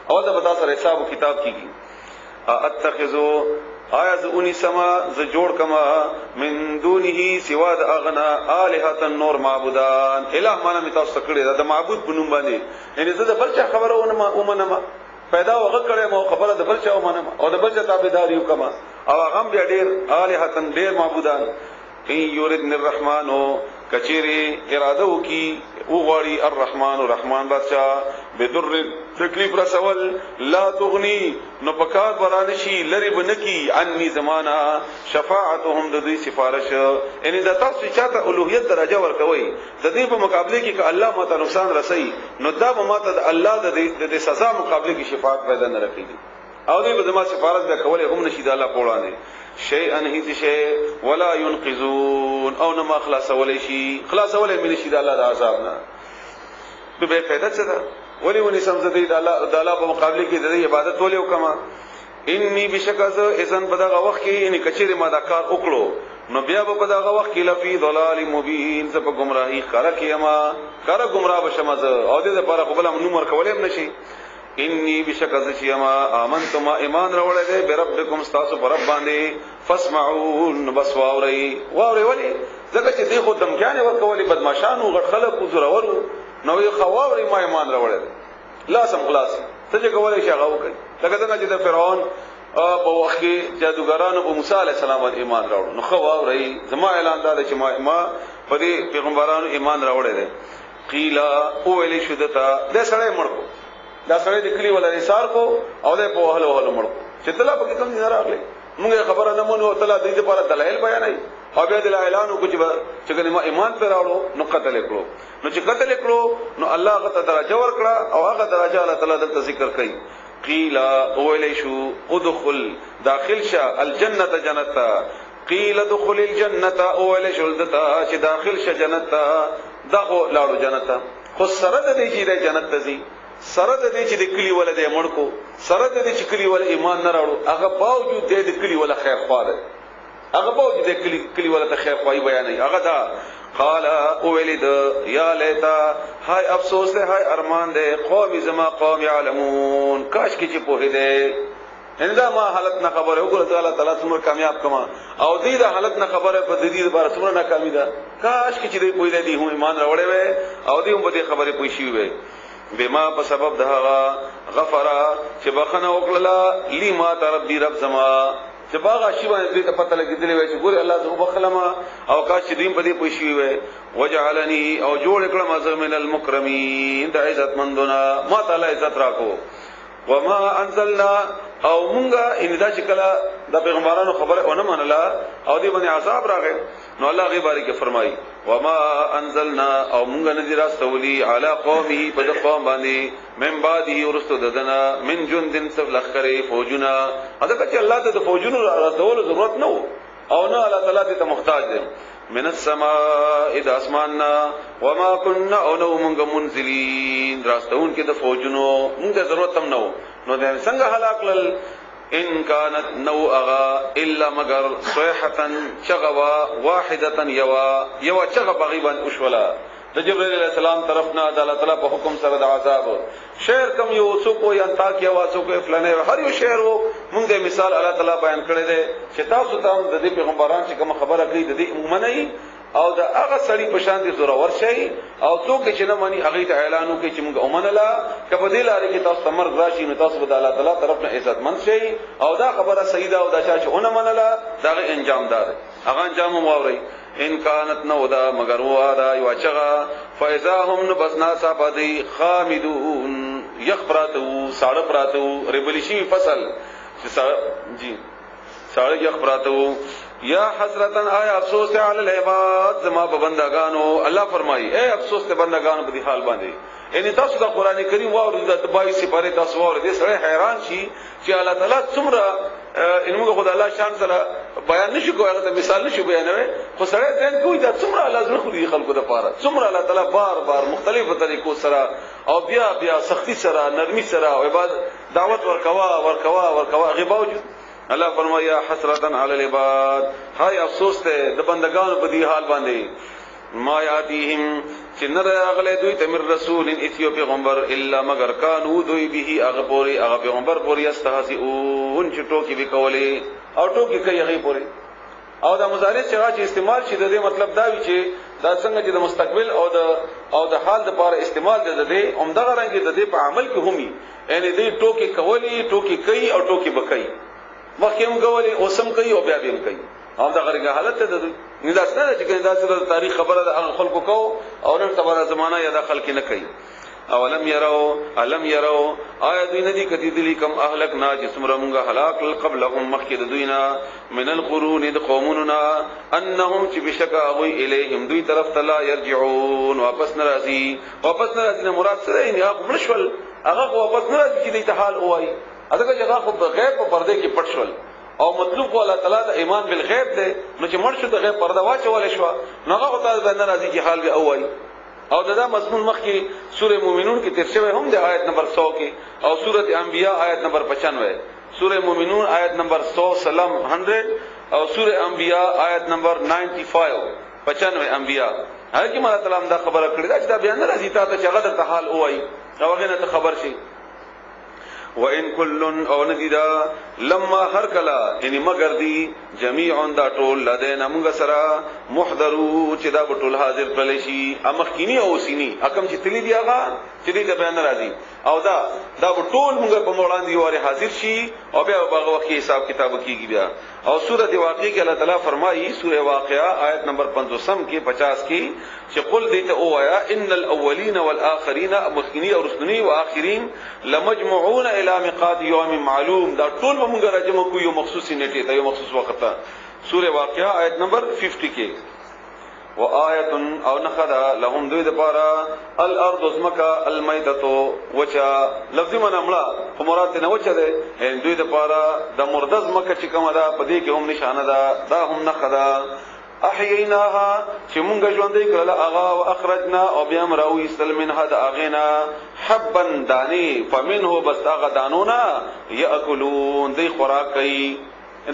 اول ته بتا سره حساب او کتاب کیږي اتخذو آیا زونی سما ز جوړ کما من دونه سوا د اغنا الہه النور معبودان الہ معنا می تاسو کړی دا معبود بنوم باندې یعنی زه د بلچا خبره ومنه پیدا وغه کړی مو خبره د بلچا ومنه او د بلچا تابعداریو کما او هغه بیا ډیر الہه ډیر معبودان ان یریدن الرحمن کچری اراده وکي وغواړي الرحمن الرحمن بادشاہ بدر تکلیف رسول لا تغني نو پکار برانشي لری بنکی عني زمانہ شفاعتهم د دې سفارش یعنی د تاسو چاته الوهیت درجه ورکوي د دې په مقابله کې ک الله ماته نقصان رسي نو دا ماته د الله د سزا مقابله کې شفاعت پیدا نه رکړي او دې به زما سفارت به کولای هم نشي د الله په وړاندې شيئا هیڅ شی ولا ينقذون او نما خلاص ولې شي خلاص ولې من شي د الله د عذاب نه به فائدہ څه ده ولی ونی سمزدی د الله په مقابله کې د عبادت ولې وکما انی بشکاز اذن بدغه وخت کې ان کچېره ما دا کار وکړو نو بیا په دغه وخت کې لفی ضلال مبین ز په گمراهی خره کېما خره گمراه بشمز او دې لپاره خپل نومر کولم نشي انی بشکاز شیما امنتم ایمان راولې دې بربکم استاسو پر رب باندې فاسمعون بس واوري ولی زکه چې دې خو دمکانه ورکولې بدمعشانو غټ خلکو زورورو نو یو خواوري ما ایمان راوړل لا سم خلاص ته چې کولای شي هغه وکړي لکه څنګه چې د فرعون په وخت کې جادوګرانو په موسی عليه السلام ایمان راوړل نو خواوري زما اعلان دا چې ما په دې پیغمبرانو ایمان راوړل قیل او ویلی شدتا د سړی مړ کو دا سړی د کلی ولا نثار کو او د په وهلو مړ کو چې تلا په کوم نه راغلی موږ خبره نه مونږ تلا د دې لپاره دلایل بیانای او بیا د اعلان کو چې کنه ما ایمان پر راوړو نو قتل کړو نو چې قتل کړو نو الله غته درجه ورکړه او هغه درجه الله تعالی دلته ذکر کړي قیل اولی شو ادخل داخل شه الجنه جنت قیل ادخل الجنه اول شلدتا چې داخل ش جنت دغه لاړو جنت خو سره د دې چې د جنت ته ځي سره د دې چې د کلی ولده مړکو سره د دې چې کلی ول ایمان نه راړو هغه باوجود د کلی ول خیر خواله هغه باوجود د کلی ول ته خیر خوای بیانې هغه دا قال اولد یا لیتا هاي افسوس ده هاي ارمان ده قوم زما قوم يعلمون کاش کی چې په دې انده ما حالت نه خبره وګوره تعالی تعالی څومره کامیاب کما او دې د حالت نه خبره په دې لپاره څومره ناکامی ده کاش کی چې دې پوی دې هم ایمان راوړې وې او دې هم دې خبره پوي شي وې بما په سبب دهغه غفرا چې بخنه وکړه لی ما ربي رب زما چې باغ شی باندې دې ته پته لګیدلې وای چې ګوره الله زه بخلما او کاش دې په دې پوښي وای وجعلني او جوړ کړم از من المکرمین د عزت مندونه ما تعالی عزت راکو وما انزلنا او مونږه ان دا شکل د پیغمبرانو خبره ونه منله او دې باندې عذاب راغی نو الله غي بارک فرمایي وما انزلنا او مونږ نه دي راستولي علی قومه په قوم باندې من بعده ورستو ددنا من جندن سب لخرې فوجنا ادا چې الله ته د فوجونو راستول ضرورت نه او نه الله تعالی ته محتاج دی من السماء اذا اسماننا وما كنا او نو مونږ منزلین راستون کې د فوجونو مونږ ضرورت هم نو د څنګه هلاک لل ان كانت نو اغا الا مگر صيحه شغوا واحده يوا شغ بغيبا اشولا د جبرائیل علیہ السلام طرفنا د الله تعالی په حکم سره د عذاب شعر کم یو څوک یا تاکي واسو کو فلانه هر یو شعر مونږ د مثال الله تعالی بیان کړی دی چې تاسو ته د دې پیغمبران چې کوم خبره کوي د دې عمومي او د هغه سړي په شان دي زورور شي او څوک چې نه مانی هغه ته اعلان وکړي چې موږ اومنلا کبه دې لاري کې تاسو تمر راشي نو تاسو د الله تعالی طرف نه عزت من شي او دا خبره سیده او دا چې اون منلا دا انجام دار هغه انجام موري ان كانت نودا مگر وادا یوچغا فاذا هم بسنا صابدي خامدون يخبراتو ساړه ربلشي فصل جی ساړه يخبراتو یا حسرتن آیا افسوس ته علی العباد زما بندگانو الله فرمایي اے افسوس ته بندگانو په دې حال باندې یعنی تاسو د قران کریم واورئ د 22 سپاره تاسو واورئ دې سره حیران شي چې الله تعالی څومره انمو خدای الله شان سره بیان نشي کوی هغه مثال نشي بیانوي خو سره ځین کوی دا څومره الله زړه خو دې خلکو د پاره څومره الله تعالی بار بار مختلفو طریقو سره او بیا سختی سره نرمي سره او عبادت دعوت ورکوا غي باوجود الله فرمایا حسرتن علی العباد هاي افسوس ته د بندگانو په دې حال باندې ما یاتیهم چې نه راغله دوی ته مر رسول ایتیو پیغمبر الا مگر کانو دوی به هغه پیغمبر پوری استهزئون چې ټوکی وکولي او ټوکی کوي هغه پوری او د مضارع چې استعمال شي د دې مطلب دا وی چې دا څنګه چې د مستقبل او د حال د لپاره استعمال د دې عمدغه رنګ د دې په عمل کې همي یعنی دې ټوکی کوي ټوکی کوي او ټوکی بکای مخکې کوي او سم کوي او بیا به کوي هم دا غریګه حالت ته د نداسنه چې دا سره تاریخ خبره د خلکو کو او نن تباره زمانہ یا د خلک نه کوي اولم يروا آیا دوی ندی کتی دلی کم اهلکنا جسمره مونږه هلاک قبلهم مخکې د دوینا من القرون د قومنا انهم چې بشکا وی الیهم دوی طرف ته يرجعون واپس ناراضي نه مراد سره یې هغه مشول هغه واپس ناراضي چې د حال وای اته چې هغه په غیب په پرده کې پټ شول او مطلوب الله تعالی د ایمان بالغیب ده نو چې مرشد غیب پرده واچول شو نو هغه تعالی د ناراضي کې حال به اوای او دا مضمون مخکې سوره مومنون کې تیر شوی هم د آیت نمبر 100 کې او سوره انبیاء آیت نمبر 95 سوره مومنون آیت نمبر 100 سلام 100 او سوره انبیاء آیت نمبر 95 انبیاء هغه کې الله تعالی دا خبره کړې ده چې دا بیان راځي ته چې هغه د حال اوای او هغه نه خبر شي وان كل او ندیدا لما هر کلا یعنی مگر دی جميعا دا ټول لدینا موږ سره محضرو چې دا ټول حاضر کړل شي امخکینی او سینی حکم چې تلی دی هغه چې دې بیان راځي او دا ټول موږ په وړاندې واره حاضر شي او بیا هغه وخت حساب کتاب کیږي بیا او سوره واقعه کې الله تعالی فرمایي سوره واقعه آیت نمبر 50 کې 50 کې چې قل دې ته وایا ان الاولین والآخرین مخکینی او رسنی او آخرین لمجمعون الى میقات یوم معلوم دا ټول موږ راجمع کوو یو مخصوصی نیټه ته یو مخصوص وخت ته سوره واقعه آیت نمبر 50 کې وآیت او نخدا لهم دوی دپارا الارض اسمکا المیتتو وچا لفظی من املا فمرات نه وچا ده ان دوی دپارا د مردز مکه چې کومه ده پدې کې هم نشانه ده دا هم نخدا احییناها چې مونږ ژوندې کړل اغا واخرجنا او بیا مراوي استل منها د اغینا حبا دانی فمنه بس اغا دانونا یاکلون دی خوراک کوي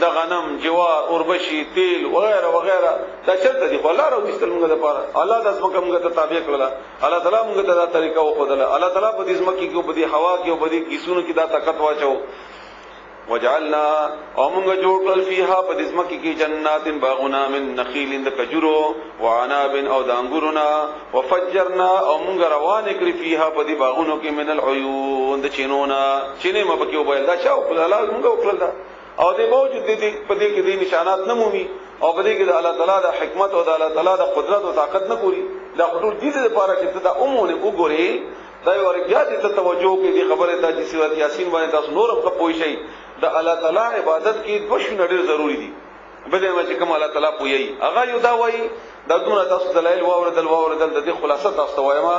دا غنم جوار اوربشي تیل وغیرہ وغیرہ دا چرته دي الله راو دستل موږ د پاره الله د اسمه کومه ته تابع کړل الله تعالی موږ ته دا طریقه وخدل الله تعالی په دې اسمه کې په دې هوا کې په دې کیسونو کې دا طاقت واچو وجعلنا او موږ جوړ کړل فيها په دې اسمه کې جنات باغنا من نخيل د کجورو وعناب او د انګورنا وفجرنا او موږ روان کړی فيها په دې باغونو کې من العيون د چینونا چینه مبکه وبایل دا چاو په الله موږ وکړل دا او دې موجود دي په دې کې دې نشانات نمومي او په دې کې د الله تعالی د حکمت او د الله تعالی د قدرت او طاقت نه پوری دا حضور دې لپاره چې دا عمومي وګوري دا یو ورګیا دي ته توجه کې دې خبره ته چې سورۃ یاسین باندې تاسو نورم ته پوي شي د الله تعالی عبادت کې دوه شنه ډېر ضروری دي بده ما چې کوم الله تعالی پوي هغه یو دا وایي دا دونه تاسو دلایل واوردل د دې خلاصه تاسو وایما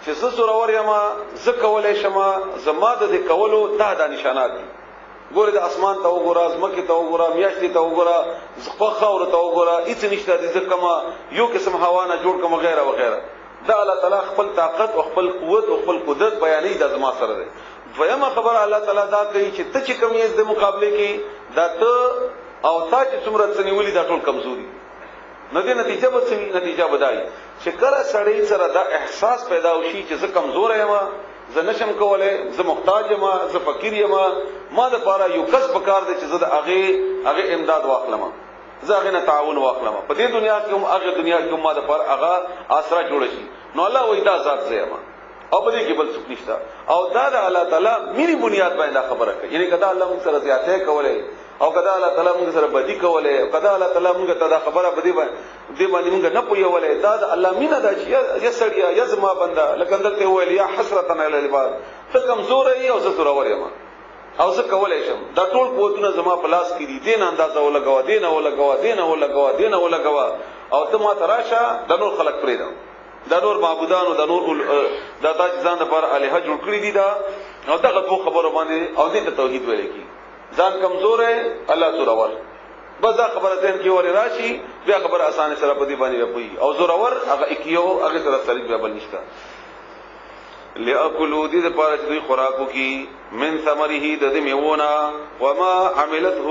چې زه سور اورما زه کولای شم زما د دې کولو دا نشانات دي ګوره د اسمان ته وګوره زمکه ته وګوره میاشتې ته وګوره زخه خاور ته وګوره هیڅ نشته د ځکما یو قسم هوا نه جوړ کوم غیره وغیره دا الله تعالی خپل طاقت او خپل قوت او خپل قدرت بیانې د زما سره ده دویمه خبر الله تعالی دا کوي چې ته چې کم یې د مقابله کې دا ته او تا چې څومره څنیولې دا ټول کمزوري نه دي نتیجه بدایي چې کله سړی سره دا احساس پیدا وشي چې زه کمزور یم زه نشم کولای زه محتاج یم زه فقیر یم ما د پاره یو کس پکار دی چې زه د هغه امداد واخلم زه هغه نه تعاون واخلم په دې دنیا کې هم هغه دنیا کې هم ما د پاره هغه آسرا جوړ شي نو الله وې دا ذات زېما او په دې کې بل څه نشته او دا د الله تعالی مینی بنیاد باندې خبره کوي یعنی کدا الله موږ سره زیاته کولای او کدا الله تعالی موږ سره بدی کولای او کدا الله تعالی موږ ته دا خبره بدی باندې موږ نه پویولای دا د الله مینه دا چې یا سړیا یا زما بندا لکه دلته ویل یا حسرتن علی العباد ته کمزور ای او زه سره وریم او زه کولای شم دا ټول قوتونه زما په لاس کې دي دین اندازه ولګوا دین ولګوا او ته ما تراشه د نور خلق پرېدا د نور معبودانو د نور د تاج ځان د پر الہ جوړ کړی دي دا او دا غو خبره باندې او دې ته توحید ویل کی ځان کمزور ہے الله سره ور بس دا خبره ذهن کې ور راشي بیا خبره اسانه سره په دې باندې وي او زور ور هغه اکیو هغه سره سړي بیا بل نشته لأکلوا دې لپاره چې دوی خوراکو کی من ثمره د میوونه وما عملته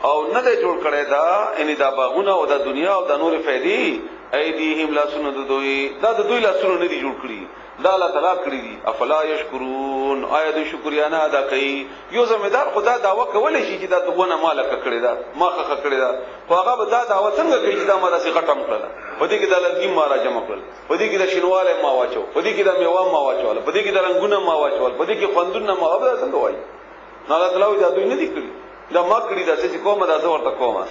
او نه دې جوړ کړي دا ان دا باغونه او د دنیا او د نور فائدې ایدیهم لا سن د دوی دا د دوی لا سن نه دي جوړ کړي دا الله تعالی کړی دي افلا یشکرون آیا د شکریا نه ادا کوي یو زمیدار خدا داوا کولای شي چې دا دغه مالک کړی دا ماخه کړی دا خو هغه به دا داوا څنګه کوي چې دا ما داسې غټم کړل په دې کې د لږی ما را جمع کړل په دې کې د شینواله ما واچو په دې کې د میوه ما واچول په دې کې د رنگونه ما واچول په دې کې خوندونه ما اوبه څنګه وایي نه الله تعالی دا دوی نه دي کړی دا ما کړی دا چې کومه دا زور ته کومه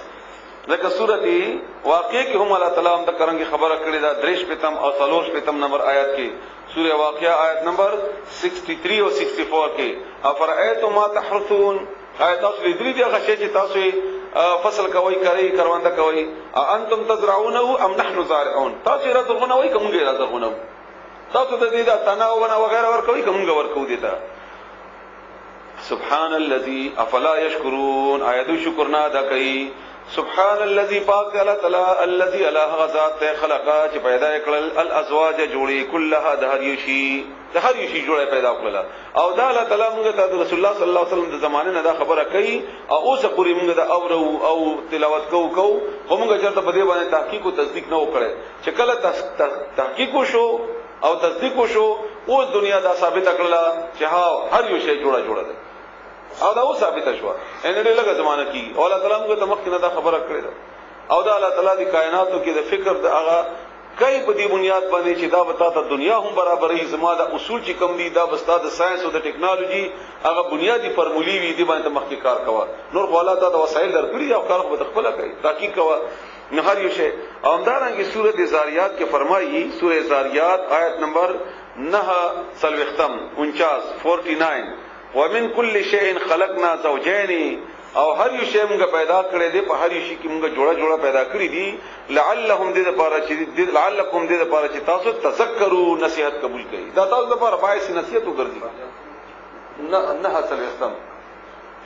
لکه سورتی واقعه کې هم الله تعالی هم د کرنګي خبره کړې ده دریش پتم او سلوش پتم نمبر آیات کې سوره واقعه آیت نمبر 63 او 64 کې افرایتم ما تحرثون آیت تاسو دې دې غشې چې تاسو فصل کوي کروانده کوي انتم تزرعونه ام نحن زارعون تاسو راځغونه وای کومګه راځغونه تاسو د دې دا تناوونه وغیرہ ور کوي کومګه ور کوي دیتا سبحان الذي افلا يشكرون آیت شکر نه ادا کوي سبحان الذي پاک الله تعالی الذي الله غذات خلقا چې پیدا کړل الازواج جوړي كلها د هر یو شی جوړه پیدا کړل او دا الله تعالی موږ ته رسول الله صلی الله علیه وسلم د زمانه نه دا خبره کوي او اوس پوری موږ دا او تلاوت کو موږ چرته په دې باندې تحقیق او تصدیق نه وکړي چې کله تحقیق شو او تصدیق شو اوس دنیا دا ثابت کړل چې هر یو شی جوړه ده او دا اوس ثابت شو ان دې لږه زمانہ کې او الله تعالی موږ ته مخکې دا خبره کړې ده او دا الله تعالی د کائناتو کې د فکر د هغه کای په دې بنیاد باندې چې دا وتا ته دنیا هم برابرې زما د اصول چې کم دي دا بستا د ساينس او د ټیکنالوژي هغه بنیادی فرمولي وي دي باندې مخکې کار کوا نور الله تعالی د وسایل درکړي او کار په خپل کوي تحقیق کوا نه هر یو شی او همدارنګه سورۃ زاریات کې فرمایي سورۃ زاریات آیت نمبر 49 ومن كل شيء خلقنا زوجين او هر یو شی موږ پیدا کړی دی په هر یو شی کې موږ جوړه پیدا کړی دي لعلهم دې لپاره چې لعلکم دې لپاره چې تاسو تذکروا نصیحت قبول کړئ دا تاسو لپاره باعث نصیحت وګرځي نه حاصل ختم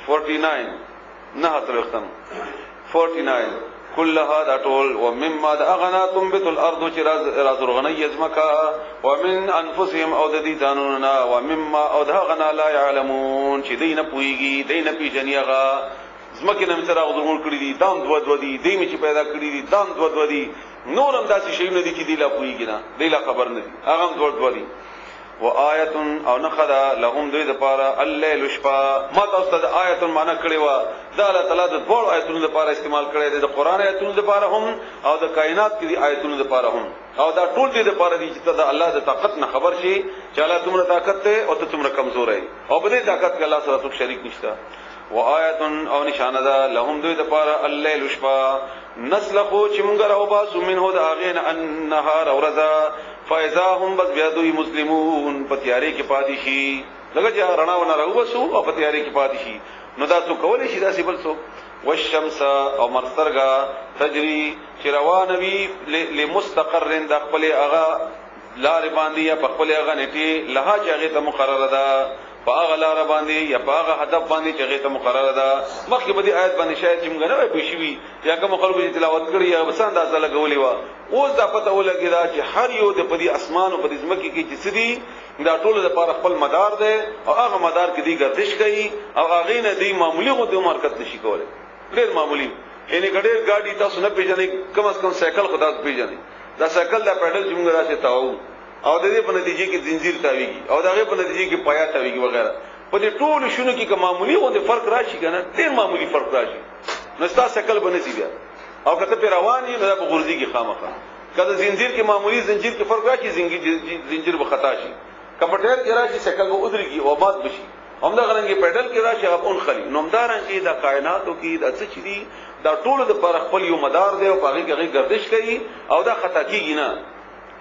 49 نه حاصل ختم 49 كلها دا ټول ومما دا اغنا تنبت الارض چې رازرغنی یزمکا ومن انفسهم او د دې ځانوننا ومما او دا غنا لا يعلمون چې دینه پويږي دینه پیژنيغه زمکه نن سره غوړ کړی دي دام دو دي دیمه چې پیدا کړی دي دام دو دي نورم داسې شی نه دي چې دی لا پويږي نه دی لا خبر نه دي هغه دو دي وآیت او نخدا لهم دوی د پاره الليل شپه ما تاسو ته آیت معنا کړی و دا الله تعالی د ټول آیتونو لپاره استعمال کړی دی د قران آیتونو لپاره هم او د کائنات کې آیتونو لپاره هم او دا ټول دې لپاره دي چې د الله د طاقت نه خبر شي چې الله تمره طاقت ته او ته تمره کمزور یې او په دې طاقت کې الله سره څوک شریک نشته وآیت او نشانه ده لهم دوی د پاره الليل شپه نسلخو چې مونږ راو باسو منه د اغین النهار اورزا فاذا هم بس بیا دوی مسلمون پتیاری کې پادشي لکه چې رڼا ونه راو باسو او پتیاری کې پادشي نو دا څو کولې شي دا سیبل څو والشمس او مرترغا تجري چې روانوي لمستقر د خپل اغا لار باندې یا خپل اغا نټي لها چې هغه ته مقرره ده باغ لار باندې یا باغ هدف باندې چې هغه ته مقرره ده مخکې به دې آیت باندې شاید چې موږ نه پېښوي یا کوم خلکو چې تلاوت کړی یا وسان د اصله غولې و اوس دا پته ولګی دا چې هر یو د پدی اسمان او پدی زمکه کې چې سدي دا ټول د لپاره خپل مدار ده او هغه مدار کې دی گردش کوي او هغه نه دی معمولی غو د حرکت نشي کولای ډېر معمولی یعنی ګډیر ګاډي تاسو نه پیژنې کم از کم سایکل خدا پیژنې دا سایکل دا پیډل چې موږ راځي تاو او د دې په نتیجه کې زنجیر تاویږي او دغه په نتیجه کې پایا تاویږي وغیرہ په دې ټول شونو کې کوم معمولی غو فرق راشي کنه ډېر معمولی فرق راشي نو تاسو سایکل بنسي بیا او کته په رواني نه په غورځي کې خامخا کله زنجیر کې معمولی زنجیر کې فرق راشي زنجیر به خطا شي کمپټر کې راشي سایکل به ودرېږي او باد بشي همدا غرانګي پیډل کې راشي هغه اون خلی نومداران چې د کائناتو کې د څه چي دي دا ټول د پر خپل یو مدار دی او هغه کې گردش کوي او دا خطا کیږي نه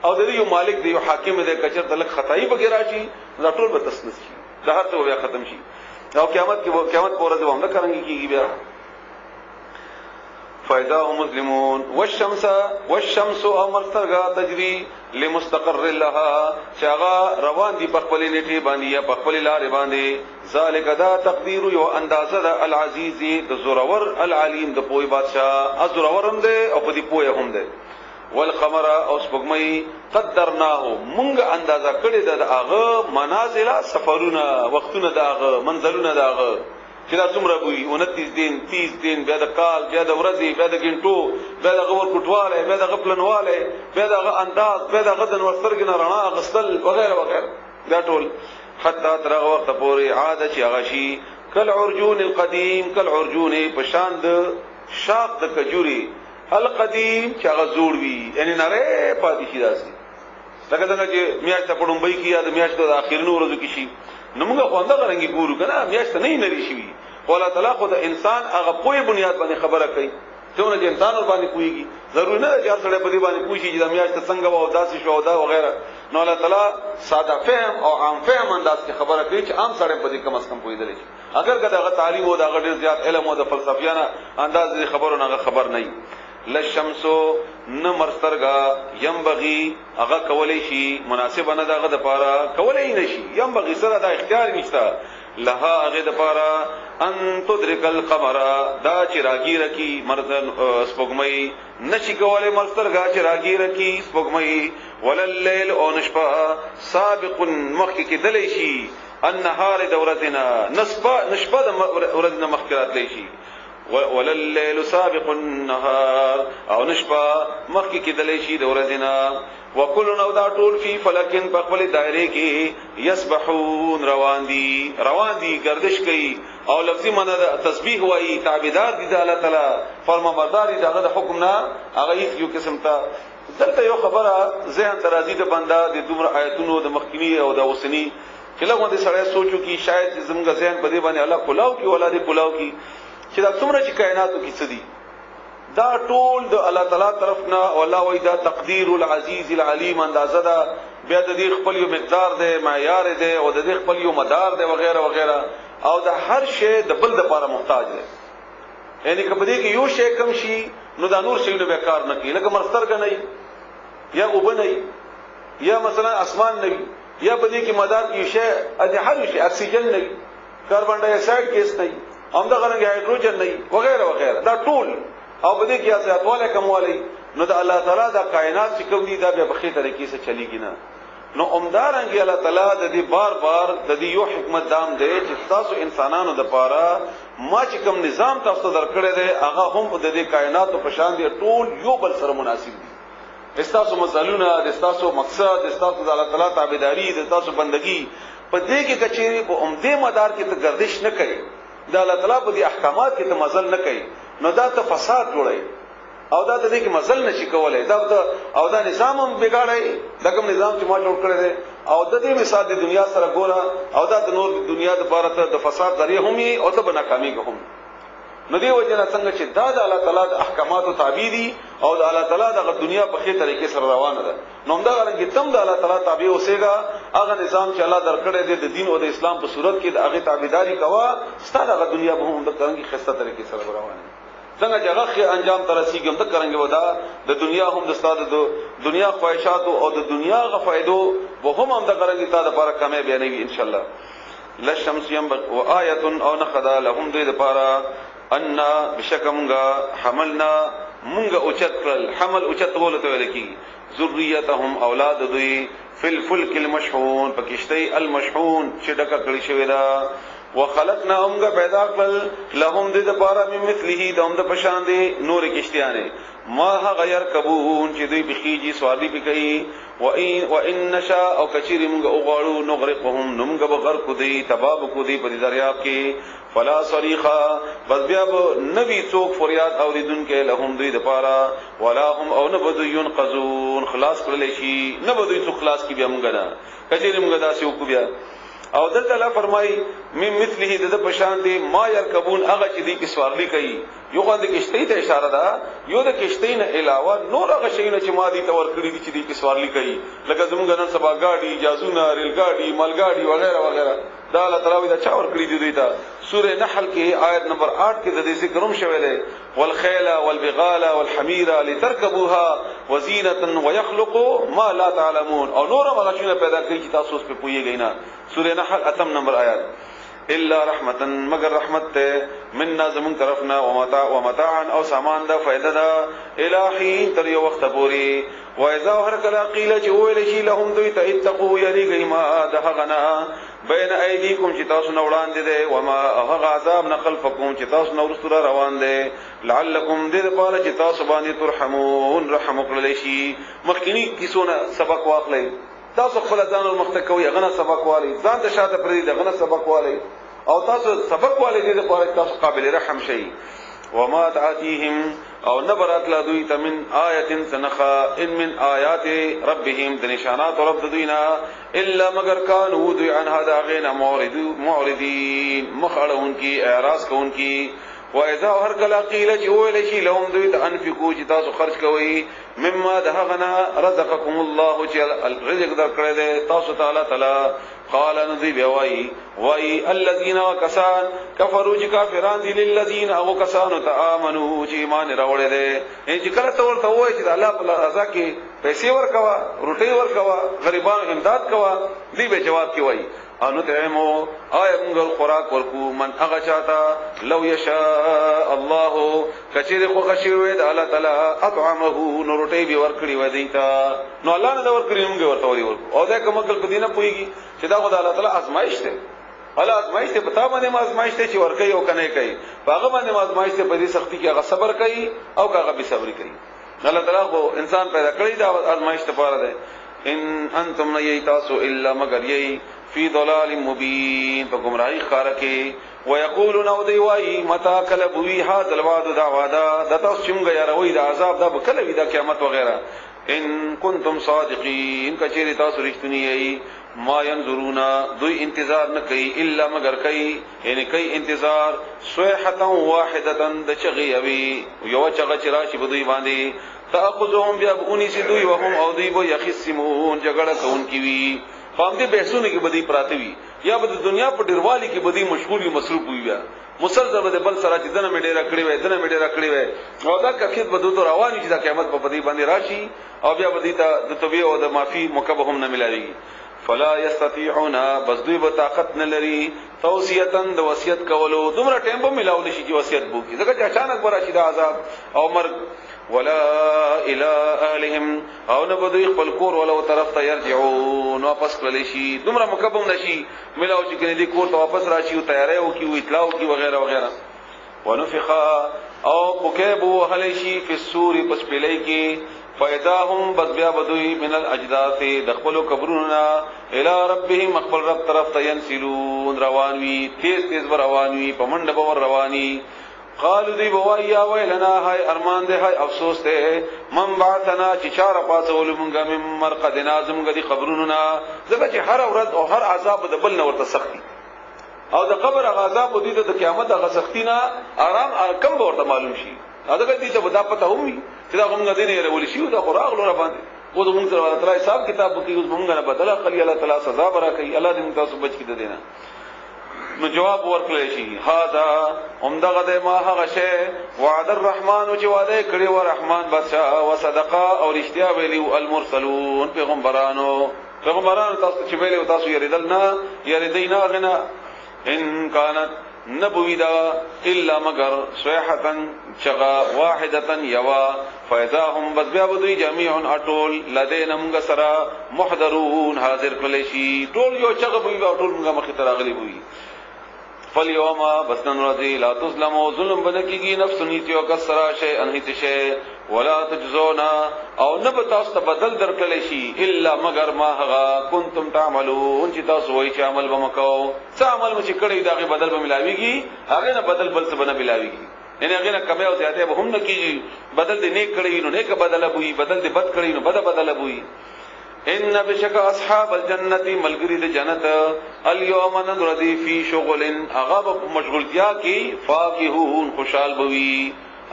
او د یو مالک دی یو حاکم دی کچر تلک خدای بغیر راشي دا ټول به تسنس شي دا هر څه بیا ختم شي او قیامت پورې دوام نه کوي کیږي بیا فاذا هم مسلمون والشمس امرتغا تجري لمستقر لها شاغا روان دي په خپل نیټه باندې یا په خپل لار باندې ذالک دا تقدیر یو اندازه د العزیز د زورور العلیم د پوی بادشاہ ازورور هم ده او په دې پوی هم ده والقمر او سپوږمۍ قدرناه مونږ اندازه کړی د هغه منازل سفرونه وختونه د هغه منزلونه د هغه چې دا څومره وي 29 دین 30 دین بیا د کال بیا د ورځې بیا د غنټو بیا د غور کوټواله بیا د غپلنواله بیا د انداز بیا د غدن ورسترګنه رڼا غسل وغیرہ وغیرہ دا ټول حتی تر هغه وخت پورې عاده چې هغه شي کل عرجون القدیم کل عرجون پشان د شاق د کجوري القدیم چې هغه جوړ وي یعنی نره پاتې شي داسي لکه څنګه چې میاشت په ډومبۍ کې یا د میاشت د اخیرنو ورځو کې شي نو موږ خوانده غرنګي ګورو کنه میاشت نه نری شي والله تعالی خو د انسان هغه پوی بنیاد باندې خبره کوي څونه چې انسان ور باندې پويږي ضروري نه چې هر څړې په دې باندې پوي شي چې د میاشت څنګه و او داسې شو او دا وغیرہ نو الله تعالی ساده فهم او عام فهم انداز کې خبره کوي چې عام سړی په دې کم از کم پويدل شي اگر کله تعلیم او دا غډیر زیات علم او د فلسفیانه انداز دې خبرونه هغه خبر نه لشمسو نمرسترگا ينبغي هغه کولې شي مناسب نه دغه د پاره کولې نشي ينبغي سره دا اختیار نشته لها هغه د پاره ان تدرک القمر دا چراغی رکی مرزن سپوږمۍ نشي کولې مرسترگا چراغی رکی سپوږمۍ ولليل او نشپا سابق مخک کې دلی شي النهار دورتنا نشپا د ورځنا مخکرات لې شي ولليل سابق النهار او نشپا مخکی کې دلې شي د ورځینا وکل نو دا ټول فی فلکن په خپل دایره کې یسبحون روان دي گردش کوي او لفظي معنی د تسبیح وایي تعبیدات دي د الله تعالی فرمانبرداري دغه د حکم نه هغه یو قسم ته دلته یو خبره ذهن ترازی د بندا د دومره آیتونو د مخکینی او د اوسنی چې لږ باندې سړی سوچو کې شاید زموږ ذهن په دې باندې الله کلاو کې ولادي کلاو کې چې دا څومره چې کائناتو کې څه دي دا ټول د الله تعالی طرفنا او الله وای دا تقدیر العزیز العلیم اندازه دا بیا د دې خپل یو مقدار دی معیار دی او د دې خپل یو مدار دی وغیرہ وغیرہ او دا هر شی د بل د لپاره محتاج دی یعنی کبدی کې یو شی کم شي نو دا نور شی نو به کار نه کوي لکه مرسترګ نه یا وبنه یا مثلا اسمان نه یا بدی کې مدار کې شی اته هر شی اکسیجن نه کاربن ډای اکساید کیس نه هم دا غنګ هایدروجن نه وغیرہ وغیرہ دا ټول او بدی کې اساتواله کوموالی نو دا الله تعالی دا کائنات چې کوم دي دا به بخې طریقې سره چلیږي نه نو عمدارنګ الله تعالی د دې بار بار د دې یو حکمت دام دی چې تاسو انسانانو د پاره ما چې کوم نظام تاسو درکړی دی هغه هم د دې کائنات په شان دی ټول یو بل سره مناسب دي استاسو مسلونه د استاسو مقصد د استاسو د الله تعالی تابعداري د استاسو بندگی په دې کې کچېری په عمده مدار کې ته گردش نه کوي د الله تعالی په دې احکامات کې ته مزل نه کوي نو دا ته فساد جوړي او دا ته دې کې مزل نشي کولای دا او دا نظام هم بګاړي دا کوم نظام چې ما جوړ کړی دی او د دې مثال د دنیا سره ګوره او دا د نور دنیا د لپاره ته د فساد ذریعہ هم او ته بناکامي کوم نو دی وجنه څنګه چې دا د الله تعالی د احکاماتو تابع دي او د الله تعالی د دنیا په خې طریقې سره روانه ده نو دا غره تم د الله تعالی تابع اوسېګا هغه نظام چې الله درکړی دی د دین او د اسلام په صورت کې د هغه تابعداري کوا ستاسو د دنیا به هم د څنګه خسته طریقې سره روانه څنګه چې هغه انجام ترسيږي هم د کرانګي ودا د دنیا هم د ستاسو د دنیا خواهشات او د دنیا غ فائدو به هم د کرانګي تاسو لپاره کمه بیانوي ان شاء الله لشمس ينبغ وآیه او نخدا لهم دې لپاره ان بشکمغا حملنا مونږه اوچت کړل حمل اوچت ولته ویل کی ذریتهم اولاد دوی فل فلک المشحون پکشتي المشحون چې ډکه کړی شوی دا وخلقنا همغه پیدا کړل لهم دې لپاره من مثله د هم د پشان دي نور کشتیانه ما غیر کبون چې دوی بخیجی سوالی بکئی و ان نشاء او کچیر موږ اوغاړو نغرقهم نمغه بغرق دی تباب کو دی په دریاب کې فلا صریخا بس بیا نبی څوک فریاد اوریدونکو لهم دوی لپاره ولا هم او نه بدو ينقذون خلاص کړل شي نه بدو څوک خلاص کی بیا موږ نه کچیر موږ داسې وکړو بیا او دلته الله فرمای من مثله د پشان دی ما يركبون هغه چې دی کې سوارلی کوي یو غوډه کشتی ته اشاره ده یو د کشتی نه علاوه نور هغه شیونه چې ما دي تور کړی دي چې دی کې سوارلی کوي لکه زموږ نن سبا گاډي جازونه ریل گاډي مال گاډي وغیرہ وغیرہ دا الله تعالی دا چا ور کړی دی ته سوره نحل کې آیت نمبر 8 کې د دې ذکر هم شوی دی والخيل والبغال والحمير لتركبوها وزينه ويخلق ما لا تعلمون او نور هغه شیونه پیدا کوي چې تاسو په پوهیږئ نه سوره نحل اتم نمبر آیات الا رحمتا مگر رحمت ته مننا زمون طرفنا ومتاعا او سامان دا فائدہ دا الہین تر یو وخت پوری و اذا هر کلا قیل چې ویل شي لهم دوی ته اتقوا یریږي ما دهغنا بین ایدیکم چې تاسو نو وړاندې دي و ما هغه عذاب نخلفکم چې تاسو نو رسول روان دي لعلکم دې لپاره چې تاسو باندې ترحمون رحم وکړل شي مخکینی کیسونه سبق واخلئ تاسو خپل ځان المختکوي غنه سبق والی ځان ته شاته پرې د غنه سبق والی او تاسو سبق والی دې لپاره تاسو قابل رحم شئ وما تعاتيهم او نبرات لا دوی تمن آیه سنخا ان من آیات ربهم د نشانات رب دوینا الا مگر كانوا دوی عن هذا غینا معرضين مخړون کی اعراض کون کی و اذا هر کلا قیل چې ویل شي لهم دوی ته انفقوا چې تاسو خرج کوئ مما دهغنا رزقكم الله چې الرزق درکړی دی تاسو تعالی قال نذي بوای وای الذين وكسان كفروا چې کافران دي للذين او کسانو تآمنوا چې ایمان راوړل دي چې کله ته ورته وای چې الله په رضا کې پیسې ورکوا روټي ورکوا غریبانو امداد کوا دی به جواب کې وای انو تعمو آیا موږ خوراک ورکو من هغه چاته لو یشاء الله کچیر خو غشوي د الله تعالی اطعمه نو روټي به ورکړي و دیتا نو الله نه ورکړي موږ ورته ورکو او دا کوم کل په دینه پويږي چې دا خدای الله تعالی ازمایش ده الله ازمایش ته پتا باندې ازمایش ته چې ورکي او کنه کوي هغه باندې ازمایش ته په دې سختي کې هغه صبر کوي او هغه به صبر کوي الله تعالی خو انسان پیدا کړی دا ازمایش ته پاره ده ان انتم ییتاسو الا مگر یی فی ضلال مبین په گمراهی خارکه ويقولون او دی وای متا کلبوی هذا الوعد دعوادا د تاسو څنګه یاروي د عذاب د بکله وی د قیامت وغیرہ ان کنتم صادقین کچری تاسو رښتونی یی ما ينظرون دوی انتظار نه کوي الا مگر کوي یعنی کوي انتظار صيحه واحده د چغي اوي یو چغه چرا شي بدوی باندې تاخذهم بابونی سدوی وهم او دوی بو يخصمون جګړه کوونکی وی فهم دې بحثونه کې بدی پراته وي یا به د دنیا په ډیروالي کې بدی مشغول او مصروف وي مسلسل به بل سره چې دنه میډه راکړي وي دنه میډه راکړي وي او دا کفیت به دوی رواني چې د قیامت په بدی باندې راشي او بیا بدی ته د توبې او د معافي موقع هم نه ملایي فلا یستطيعون بس دوی به طاقت نه لري توصیتن د وصیت کولو دومره ټیم به ملاول شي چې وصیت وکړي ځکه چې اچانک ورشي د عذاب او مرګ ولا الى اهلهم او نه بدوی خپل کور ولو طرف ته يرجعون واپس کړل شي دومره مکبم نشي ملاو چې کني دې کور ته واپس راشي او تیارې او کی او اطلاع او کی وغیرہ وغیرہ ونفخ او بکبو هلشي فی السور پس پلای کی فیداهم بس بیا بدوی من الاجداث دخلوا قبرنا الى ربهم خپل رب طرف ته ينسلون روانوي تیز تیز روانوي پمنډ باور رواني قالو دی بوایا ویلنا هاي ارمان دے هاي افسوس دے من بعثنا چې چار پاسول مونږه مم مرقدنا زمږه دی قبروننا زکه چې هر ورځ او هر عذاب د بل نه ورته سختي او د قبر عذاب دی د قیامت هغه سختینا آرام کم ورته معلوم شي اګه دې ته ودا پته ومي چې دا موږ دې نه ورول شي دا قرآن لور باندې او د موږ سره الله حساب کتاب کې اوس موږ نه بدله خلی الله تعالی سزا برا کوي الله دې تاسو بچ کړي دینا نو جواب ورکړی شي هاذا همدغه د ما هغه شی وعد الرحمن چې وعده کړی و رحمان بادشاہ او صدقه او رښتیا ویلی المرسلون پیغمبرانو تاسو چې ویلی تاسو یریدل نه یریدینا غنا ان كانت نبویدا الا مگر صيحه شغا واحده یوا فیذاهم بس بیا بدوی جميعا اطول لدینا موږ سره محضرون حاضر کړي شي ټول یو چغه بوي او ټول موږ مخ ته راغلي بوي فاليوم بسنن رضی لا تظلموا ظلم بنکیږي نفس نیتیو کسرا شی انهیت شی ولا تجزون او نب تاسو ته بدل درکړل شي الا مگر ما هغه کنتم تعملون چې تاسو وایي چې عمل به مکو څه عمل مې کړی داغه بدل به ملاويږي هغه نه بدل بل څه به نه ملاويږي یعنی هغه نه کمه او زیاته به هم نه کیږي بدل دې نیک کړی نو نیک بدل بوي بدل دې بد کړی نو بد بدل بوي ان بشک اصحاب الجنه ملګری د جنت اليوم نذردی فی شغل اغه مشغولتیا کی فاکهون خوشحال بوي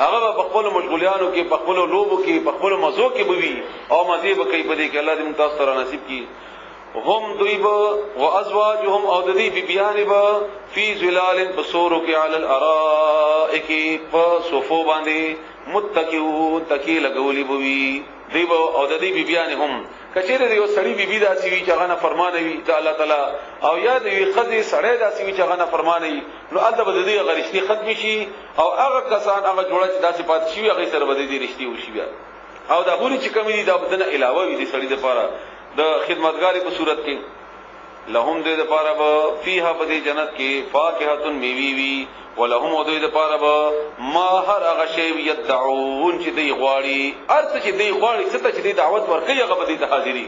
هغه په خپل مشغولیانو کې په خپل لوبو کې په خپل مزو کې بوي او مزه به کوي په دې کې الله دې متاثر سره نصیب کړي هم دویب و ازواجهم او د دې بیان به فی ظلال بصورو کې علی الارائک په صفو باندې متکئون تکی لګولي بوي دیو او د دې بیان هم کچېره یو سړی بیبي دا سی وی چې هغه نه فرمانه وي د الله تعالی او یاد وی خزي سړی دا سی وی چې هغه نه فرمانه وي نو ادب د دې غریشتي ختم شي او هغه کسان هغه جوړه چې داسې پات شي هغه سره بده دي رښتي وشي بیا او دا غوري چې کمی دي دا بدنه علاوه وي د سړی لپاره د خدمتګاری په صورت کې لهم دې لپاره به فيها په جنت کې فاکهه میوي وي ولهم دوی د پاره به ما هر هغه شی یدعون چې دی غواړي ارته چې دی غواړي څه چې دی دعوت ورکړي هغه به د حاضری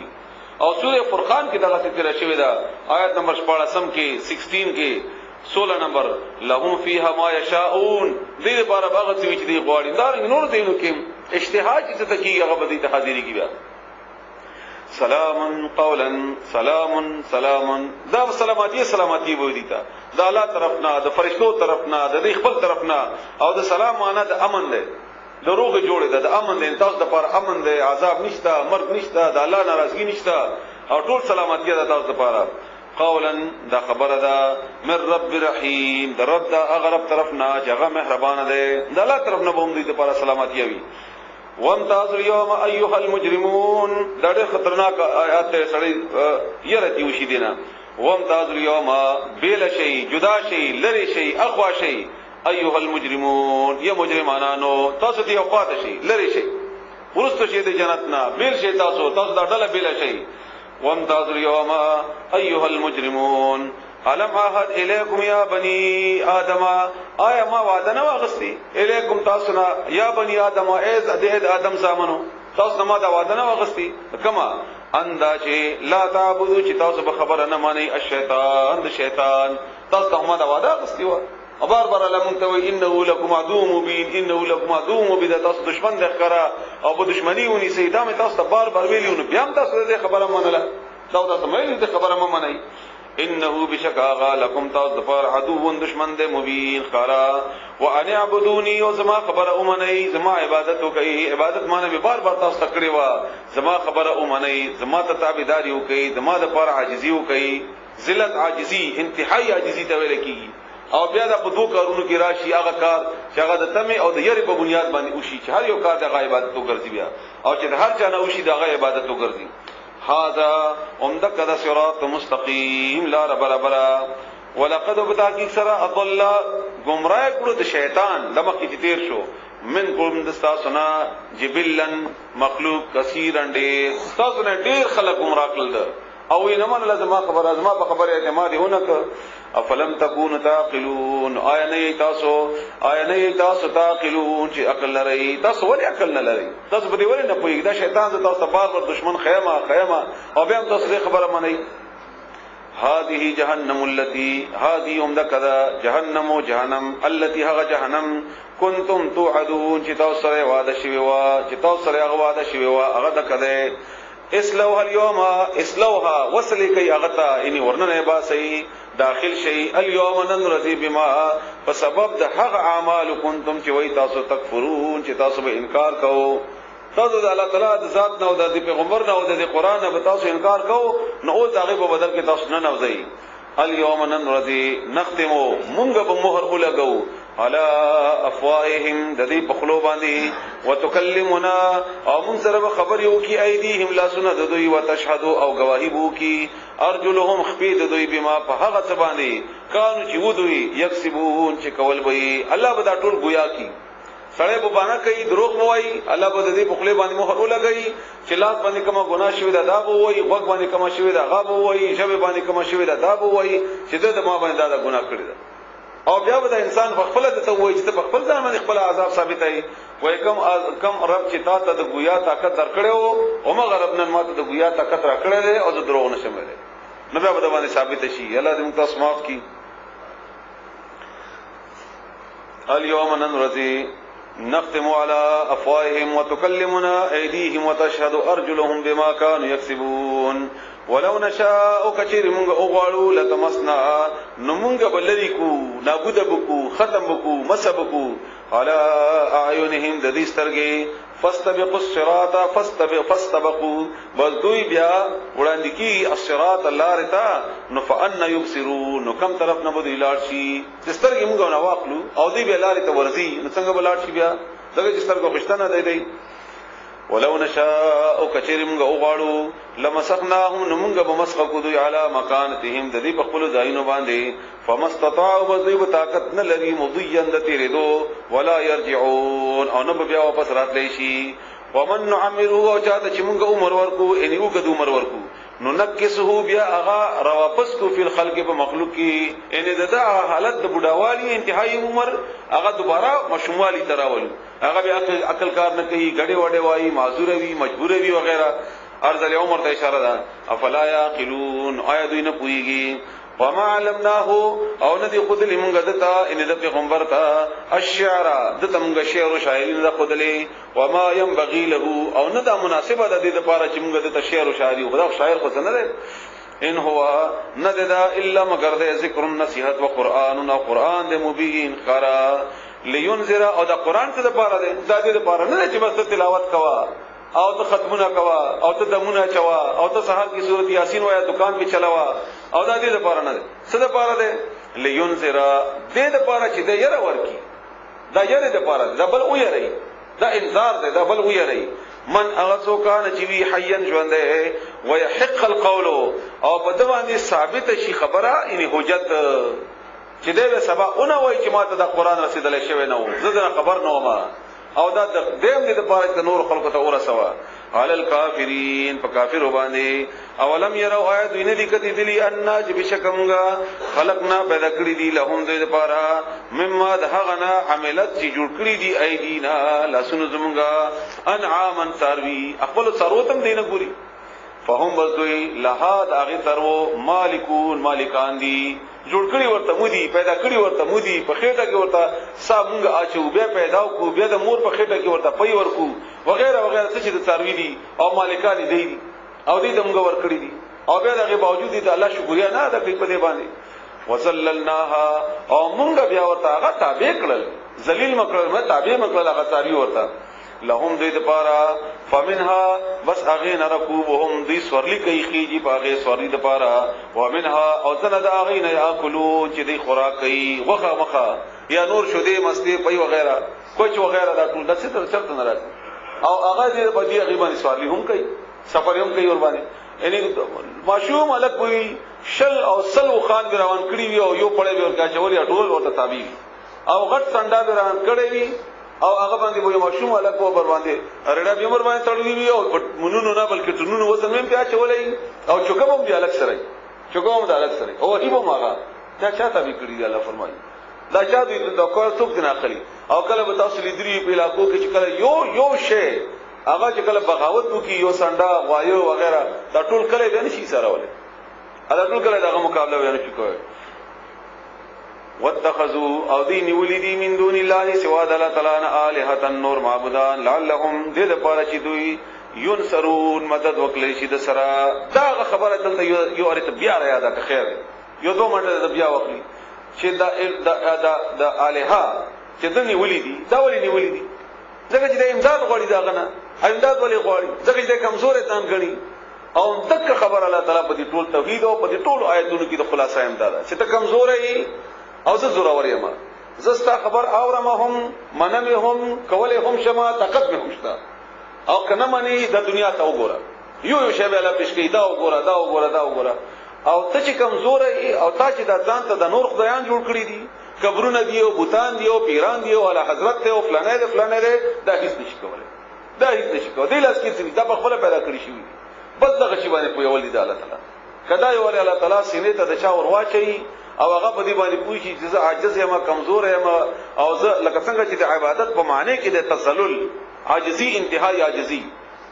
او سوره فرقان کې دغه ذکر شوی دا آیت نمبر 14 کې 16 کې 16 نمبر لهم فيها ما يشاءون دې لپاره هغه چې دی غواړي دا نور دینو کې اجتهاد چې ته کې هغه به د حاضری کې سلام قولا سلام دا سلامتی وو دي تا دا الله طرفنا د فرشتو طرفنا د دې خپل طرفنا او د سلام معنا د امن ده د روغ جوړه ده د امن ده تاسو د پر امن ده عذاب نشته مرګ نشته د الله ناراضگی نشته او ټول سلامتی ده تاسو لپاره قولا دا خبره ده من رب رحیم د رب دا اغرب طرفنا چې هغه مهربان ده د الله طرفنا به هم دې لپاره سلامتی وي وامتاز اليوم ايها المجرمون دا ډېر خطرناک آیات سړی یره دی وشي دینا وامتاز اليوم بیل شی جدا شی لری شی اخوا شی ايها المجرمون یا مجرمانانو تاسو دی اوقات شی لری شی ورستو شی د جنتنا بیل شی تاسو دا ډله بیل شی وامتاز اليوم ايها المجرمون علم عهد الیکم یا بنی آدم آیا ما وعده نه واغستی الیکم تاسو نه یا بنی آدم ایز د آدم زامنو تاسو ما دا وعده نه واغستی کما اندا چې لا تعبدو چې تاسو به خبره نه مانی الشیطان د شیطان تاسو ما دا وعده واغستی و بار بار لمن توي انه لكم عدو مبين انه لكم عدو مبين تاسو دشمن د ښکرا او په دشمنی ونی سیدامه تاسو بار بار ویلیو بیا هم تاسو د خبره منله تاسو مې د خبره منئ انه بشکاغا لکم تاسو پر عدو دشمن دے مبین خارا وان اعبدونی او زما خبر امنی زما عبادت کوي عبادت معنی به بار بار تاسو تکړی وا زما خبر امنی زما ته تابعداري کوي زما د پر عاجزی کوي ذلت عاجزی انتهائی عاجزی ته ویل کی او بیا د په دوه کارونو کې راشي هغه کار چې هغه د تمه او د یری په بنیاد باندې وشي چې هر یو کار د عبادت وګرځي بیا او چې د هر چا نه وشي د عبادت وګرځي هاذا عمدک د صراط مستقیم لا برابر ولقد بتاکی سره اضل گمراه کړو د شیطان لمخ کې تیر شو من قوم دستا سنا جبلن مخلوق کثیرن ډیر تاسو نه ډیر خلک گمراه کړل او یې نه لازم خبر ازما په خبره اعتماد هونک افلم تكون تعقلون آیا نه تاسو تعقلون چې عقل لري تاسو ولې عقل نه لري تاسو په دې ولې نه پوهیږئ دا شیطان تاسو بار بار دشمن خیمه او بیا تاسو خبره منئ هذه جهنم التي هذه عمدکذا جهنم التي هغه جهنم کنتم توعدون چې تاسو سره وعده شوی و چې تاسو سره هغه وعده شوی و هغه د کده اسلوها اليوم اسلوها وصل کوي هغه ته اني ورننه باسي داخل شي اليوم ننرذي بما فسبب د هغه اعمال کنتم چې وای تاسو تکفرون چې تاسو به انکار کوو تاسو د الله تعالی د ذات نه او د پیغمبر نه او د قران نه تاسو انکار کوو نو او هغه په بدل کې تاسو نه نوځي اليوم ننرذي نختمو مونږ به مهر ولګو على افواههم د دې په خلو باندې وتكلمنا او مون سره خبر یو کی ايديهم لا سن د دوی وتشهد او گواہی بو کی ارجلهم خفيد دوی بما په هغه څه باندې کانو چې ودوی یکسبون چې کول وي الله به دا ټول گویا کی سړی په باندې کوي دروغ موایي الله به دې په خله باندې مهر ولګي چې لاس باندې کومه ګناه شوی دا به وایي وګ باندې کومه شوی دا غاب وایي شبه باندې کومه شوی دا به وایي چې د ما باندې دا ګناه کړی دا او بیا به انسان په خپل ته وایي چې په خپل ځان باندې خپل عذاب ثابتای وای کم رب چې تا ته د ګویا طاقت درکړو او ما رب نن ماته د ګویا طاقت راکړل او د دروغ نشم ویل نو بیا به باندې ثابت شي الله دې موږ تاسو معاف کړي اليوم ننرذي نختم على افواههم وتكلمنا ايديهم وتشهد ارجلهم بما كانوا يكسبون ولو نشاء كثير من اوغالو لتمسنا نمونګ بلریکو نابود بکو ختم بکو مسبکو على اعينهم د دې سترګې فاستبقوا الصراط فاستبقوا بل دوی بیا وړاندې کی الصراط الله رتا نو فان يبصرون نو کم طرف نه بده لاړ شي سترګې موږ نه واخلو او دوی بیا لارې ته ورځي نو څنګه بلاړ شي بیا دغه سترګو خشتنه دی ولو نشاء كثير من اوغالو لمسخناهم نمونګ بمسخ کو دوی علی مکانتهم د دې په خپل ځایونو باندې فمستطاعوا بذيب طاقت نه لري مضيان د تیرې دو ولا يرجعون او نه بیا واپس راتلی شي ومن نعمره او چاته چې مونږ عمر ورکو ان یو کدو عمر ورکو نو نکسه بیا هغه راواپس کو فی الخلق په مخلوق کې ان دغه حالت د بډاوالي انتهایی عمر هغه دوباره مشمولی تراول هغه بیا عقل کار نه کوي غړي وړي وای معذور وي مجبور وي وغیرہ ارذل عمر ته اشاره ده افلا یاقلون آیا دوی نه پويږي وما علمناه او ندی خود لمونږ دتا ان د پیغمبر ته الشعر دته مونږ شعر او شاعری نه خودلې وما ينبغي له او نه دا مناسبه ده د لپاره چې مونږ دته شعر او شاعری او شاعر خو نه ده ان هو نددا الا مگر د ذکر النصیحت و قران او قران د مبین قرا لينذر او د قران ته لپاره ده د لپاره نه چې بس تلاوت کوا او ته ختمونه کوا او ته دمونه چوا او ته سحر کی سورۃ یاسین وایا دکان په چلاوا او دا دې لپاره نه څه لپاره ده لينذر دې لپاره چې د یره ورکی دا یره لپاره ده بل او یری دا انذار ده دا بل او یری من اغسو کان چې وی حیان ژوندې ويحق القول او په دوانې ثابت شي خبره ان حجت چې دې سبا اونې وای چې ماته د قران رسیدلې شوی نه و زه خبر نه ومه او دا دیم دې د پاره د نور خلقو ته ورسوا علی الکافرین په کافر باندې اولم يروا آیات ویني دي کتی دي ان بشکمغا خلقنا پیدا کړی دي لهم دې لپاره مما دهغنا عملت چې جوړ کړی دي ایدینا لسن زمغا انعاما تروی خپل ثروتم دینه ګوري فهم بذوی لحاد اغه ترو مالکون مالکان دي جوړ کړی ورته مودي پیدا کړی ورته مودي په خېټه کې ورته سامونګه اچو بیا پیدا کو بیا د مور په خېټه کې ورته پي ورکو وغیرہ وغیرہ څه چې د څاروي دي او مالکان دي او دې دمګه ور کړی دي او بیا دغه باوجود دې الله شکریا نه ادا کوي په دې باندې وصللناها او مونږ بیا ورته هغه تابع کړل ذلیل مکرل ما تابع مکرل هغه څاروي ورته لهم دې دپاره فمنها بس اغین رکوبهم دې سورلی کوي خيږي باغې سورلی دپاره ومنها او څنګه د اغین یاکلون چې دې خوراک کوي وخه مخه یا نور شودې مستی پي وغیرہ کوچ وغیرہ دا ټول د څه تر چرته نه راځي او هغه دې په دې غیبان سورلی هم کوي سفر هم کوي ور باندې یعنی ماشوم الک وي شل او سلو خان روان کړی وي او یو پړې ورکا چولې ټول ورته تابع او غټ سنډا روان کړی وي او هغه باندې وي ماشوم الک و بر باندې رډا به مر باندې تړلی وي او مونونو نه بلکې ټنونو وسن مې بیا چولې او چوکم هم دی الک سره چوکم د الک سره او هیبو ماغه دا چاته به کړی الله فرمایي دا چا دې د کور څوک نه اخلي او کله به تاسو لیدري په علاقو کې چې کله یو شی هغه چې کله بغاوت وکي یو سنډا غوایو وغیرہ دا ټول کله به نشي سره ولې دا ټول کله دغه مقابله ویني شي کوي واتخذوا او دي نیولې دي من دون الله سوا د الله تعالی نه الها النور معبودان لعلهم دې د پاره چې دوی ينصرون مدد وکړي شي د سره دا خبره دلته یو اړه بیا را یاد کړه خیر یو دوه منټه بیا وکړي چې د الها چې د نیولې دي دا ولې نیولې دي ځکه چې د امداد غوړي دا غنه امداد ولې غوړي ځکه چې کمزورې تان غني او دغه خبر الله تعالی په دې ټول توحید او په دې ټول آیاتونو کې د خلاصه امداد چې ته کمزورې او زه زورور یم زستا خبر اورم هم منم هم کوله هم شمه طاقت به خوشتا او کنه منی د دنیا ته وګوره یو شی به لا پښکی دا وګوره دا وګوره دا وګوره او ته چې کمزورې او تا چې د ځان ته د نور خدایان جوړ کړی دي قبرونه دی او بوتان دی او پیران دی او اعلی حضرت ته او فلانه ده فلانه ده دا هیڅ نشي کولای دا هیڅ نشي کولای لاس کې دا په خپل پیدا کړی شي بس دغه شی باندې په یو ولید الله تعالی کدا یو الله تعالی سینې ته د چا ور واچي او هغه په دې باندې پوښي چې زه عاجز یم کمزور یم او زه لکه څنګه چې د عبادت په معنی کې د تسلل عاجزي انتهای عاجزي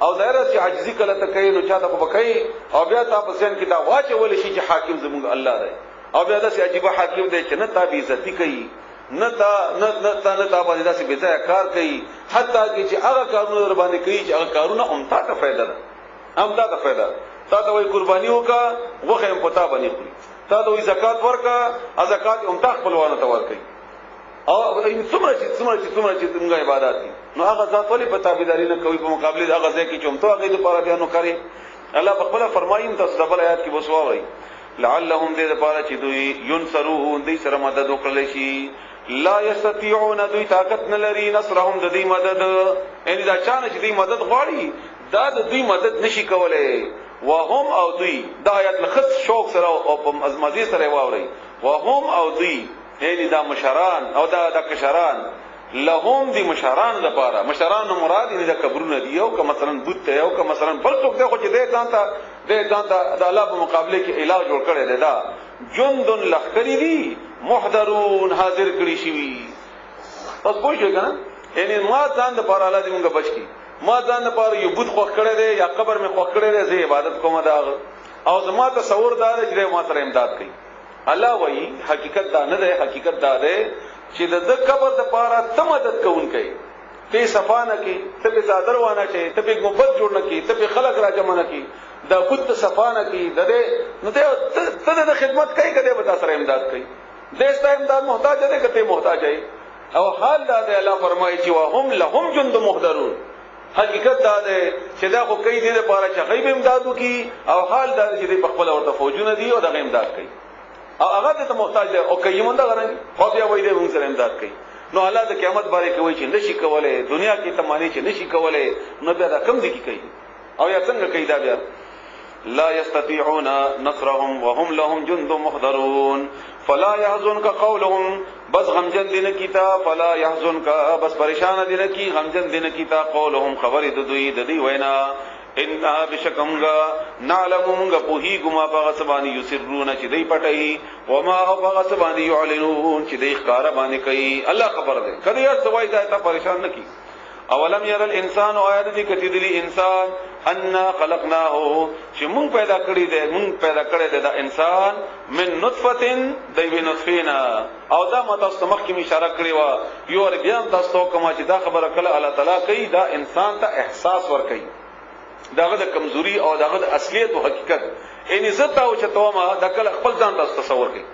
او ظاهر چې عاجزي کله ته کوي نو چاته په کوي او بیا تاسو سین کې دا واچول شي چې حاکم زموږ الله دی او بیا داسې عجیب حاکم دی چې نه تابع عزت کوي نه تا باندې داسې بے ځای کار کوي حتی چې هغه کارونه در باندې کوي چې هغه کارونه امتا ته فائدہ ده امتا ته فائدہ تا ته وي قرباني وکا وخه هم پتا باندې خوري تا ته وي زکات ورکا زکات امتا خپلوانه ته ورکي او څومره چې موږ عبادت دي نو هغه ذات ولې په تابعداري نه کوي په مقابله هغه ځای کې چې امتا هغه لپاره بیان کوي الله په خپل فرمایي تاسو د بل آیات کې وسوي لعلهم دې لپاره چې دوی ينصرون دې سره مدد وکړي شي لا يستطيعون دوی طاقت نه لري نصرهم د دې مدد ان دا چانه چې دې مدد غواړي دا د دوی مدد نشي کولای وهم او دوی دا آیات لخص شوق سره او په ازمازي سره واوري وهم او دوی یعنی دا مشران او دا کشران لهم دی مشران لپاره مشران مراد دي د قبرونه دی او که مثلا بوت ته او که مثلا بل څوک دی خو چې دې ځانته د الله په مقابله کې الہ جوړ کړي دی دا جند لخری دی محضرون حاضر کړي شي تاسو پوه شئ کنه یعنی ما ځان د پر الله دې موږ بچ کی ما ځان د پر یو بوت خو کړي دی یا قبر می خو کړي دی زه عبادت کوم دا او زما تصور دا دی چې ما سره امداد کوي الله وایي حقیقت دا نه دی حقیقت دا دی چې د قبر د پاره ته مدد کوونکی ته صفانه کې ته به صادر وانه چې ته به محبت جوړ نه کې ته به خلق را جمع نه کې د بت صفانه کې د نو ته د خدمت کوي کده به تاسو امداد کوي دستا امداد محتاج دی کته محتاج دی او حال دا دی الله فرمایي چې وهم لهم جند محضرون حقیقت دا دی چې دا خو کوي د لپاره چې غیب امداد وکي او حال دا چې په خپل ورته فوجونه دي او د امداد کوي او هغه ته محتاج دی او کوي مونږ دا غواړي خو بیا وایي موږ سره امداد کوي نو الله د قیامت باره کوي چې نشي کولای دنیا کې تمانی چې نشي کولای نو بیا دا کم دي کوي او یا څنګه کوي دا بیا لا يستطيعون نصرهم وهم لهم جند محضرون فلا يحزنك قولهم بس غمجن دین کیتا فلا يحزنك بس پریشان دین کی غمجن دین کیتا قولهم خبر د دوی وینا ان بشکمغا نعلمغا پوهی ګما په غسبانی یسرون چې دی پټي وما په غسبانی يعلنون چې دی ښکارا باندې کوي الله خبر ده کله یا سوای ته پریشان نکی اولم ير الانسان آیات دې کتی دی انسان ان خلقناه چې مونږ پیدا کړی دی دا انسان من نطفه دی نطفینا او دا متستمخ کی اشاره کړی و یو ور بیا تاسو کوم چې دا خبره کله الله تعالی کوي دا انسان ته احساس ور کوي داغه د کمزوري او داغه د اصلیت او حقیقت ان عزت او چتوما د کله خپل ځان تاسو تصور کړئ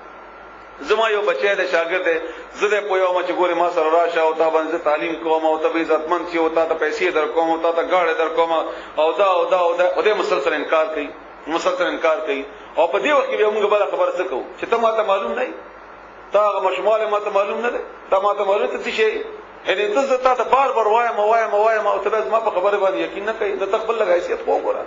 زما یو بچی د شاګرد دی زده په یو مچ ګوري ما سره راشه او تا باندې تعلیم کوم او ته به عزتمن شي او تا ته پیسې در کوم او تا ته گاړه در کوم او دا مسلسل انکار کوي او په دې وخت کې موږ بل خبره څه کوو چې ته ماته معلوم نه تا هغه مشموله ماته معلوم نه ده تا ماته معلوم ته شي ان ته تا ته بار وایم او ته ما په خبره باندې یقین نه کوي د تقبل لګ حیثیت خو ګوره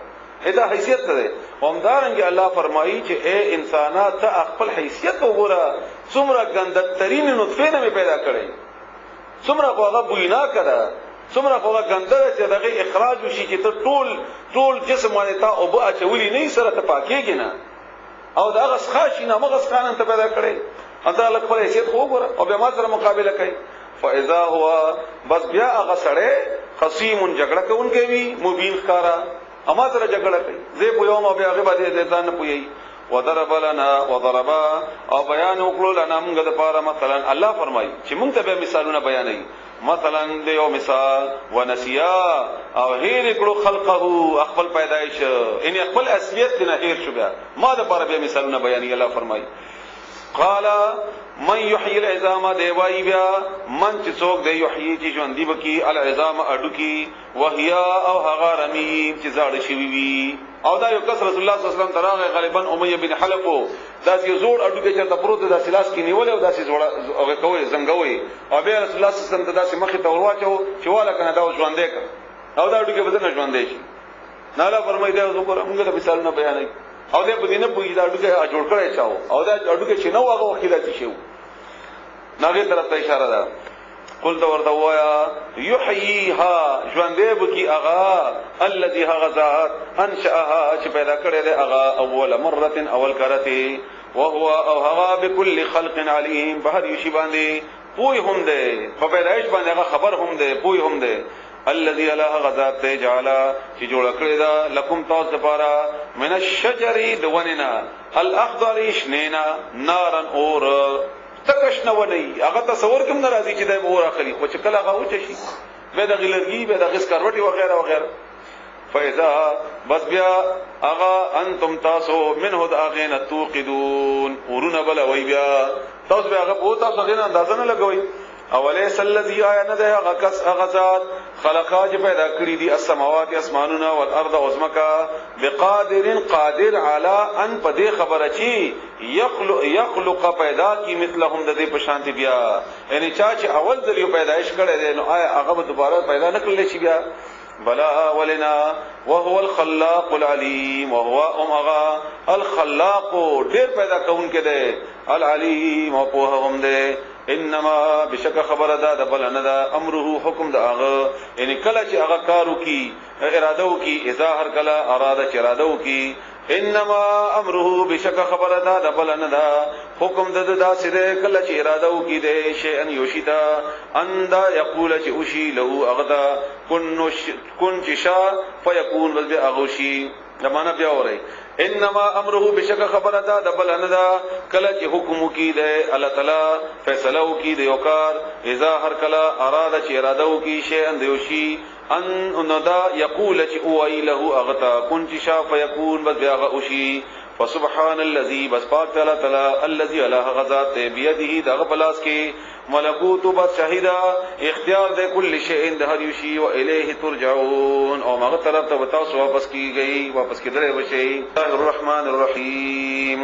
دا حیثیت ده همدارنګه الله فرمایي چې اے انسانات ته خپل حیثیت وګوره څومره ګندترین نطفه نه پیدا کړي څومره هغه بوینا کړه څومره هغه ګندره چې دغه اخراج وشي چې ته ټول جسم باندې تا او به اچولي نه سره ته پاکيږي نه او دا غسخاشي نه مغسخان ته پیدا کړي اته الله خپل حیثیت خو وګوره او به ما سره مقابله کوي فاذا هو بس بیا هغه سره خصيم جګړه کوونکی وي مبین ښکارا اما سره جګړه کوي زه په یوم او بیا هغه باندې ځان نه پوي وضرب لنا وضربا او بیان وکړو لنا موږ د پاره مثلا الله فرمایي چې موږ ته به مثالونه بیانوي مثلا د یو مثال ونسیا او هیر کړو خلقه خپل پیدایش ان خپل اصلیت نه هیر شو بیا ما د پاره به مثالونه بیانوي الله فرمایي قال من يحيي العظام دیوای بیا من چې څوک دی یحیی چې ژوند دی بکی العظام اډو کی وهیا او هغه رمیم چې زاړه شوی وي او دا یو کس رسول الله صلی الله علیه وسلم تراغه غالبا امیہ بن حلب دا یو زوړ اډو کې چې پروت د سلاس کې نیول او دا سي زوړه او کوي زنګوي او بیا رسول الله صلی الله علیه وسلم دا سي مخه ته ورواچو چې والا کنه دا ژوندې کړ او دا اډو کې بدن ژوندې شي نه لا فرمایي دا وګوره موږ د مثالونه بیانوي او دې په دینه پوي دا اډوګه جوړ کړی چاو او دا اډوګه چې نو هغه وخت دا شي ناګه طرف ته اشاره ده قل تو ورته وایا یحییها ژوندې بکی اغا الذي غزات انشاها چې پیدا کړی دی اغا اول مره اول کرته وهو او هغه بكل خلق علیم بهر یشی باندې پوی هم ده په پیدایش باندې هغه خبر هم ده پوی هم ده الذي الله غزات ته جعل چې جوړ کړی دا لکم تاسو لپاره من الشجر دوننا الاخضر شنینا نارن اور تکش نه ونی هغه تصور کوم ناراضي چې د اور اخلي خو چې کله هغه وچ شي به د غلرګي به د غس کروټي وغیرہ وغیرہ فاذا بس بیا هغه انتم تاسو منه د اغین توقدون ورونه بل وی بیا تاسو بیا هغه په تاسو غین اندازه نه لګوي اولیس الذی آیا ده غکس اغزاد خلقا چې پیدا کړی دي السماوات اسمانونه والارض وزمکا بقادر قادر علی ان پدې خبره چی یخلق پیدا کی مثلهم د دې په شانتی بیا یعنی چې اول ځل پیدائش کړي دي نو آیا هغه دوباره پیدا نکړل شي بیا بلا ولنا وهو الخلاق العلیم وهو امغا الخلاق ډیر پیدا کون کې ده العلیم او په هم ده انما بشک خبر ده د بل نه ده امره حکم ده هغه یعنی کله چې هغه کارو کی اراده وکي اذا هر کله اراده چې اراده وکي انما امره بشک خبر ده د بل نه ده حکم ده دا سره کله چې اراده وکي ده شی ان یوشیدا اندا یقول چې اوشی له اغدا کن چشا فیکون بل اغوشی زمانہ بیا وره انما امره بشک خبر ده د بل نه ده کله چې حکم کی ده الله تعالی فیصله وکي د یو کار اذا هر کله اراده چې اراده وکي شی ان دیوشي ان ندا یقول چې او ایله اغتا کن چشا فیکون بل بیا اغوشی فسبحان الذي بس پاک تعالی الذي الله غزات بيده دغه پلاس کې ملکوت بس شهیدا اختیار د کل شیء د هر یشی و الیه ترجعون او هغه طرف ته تاسو واپس کیږئ واپس کیدل بشئ الرحمن الرحیم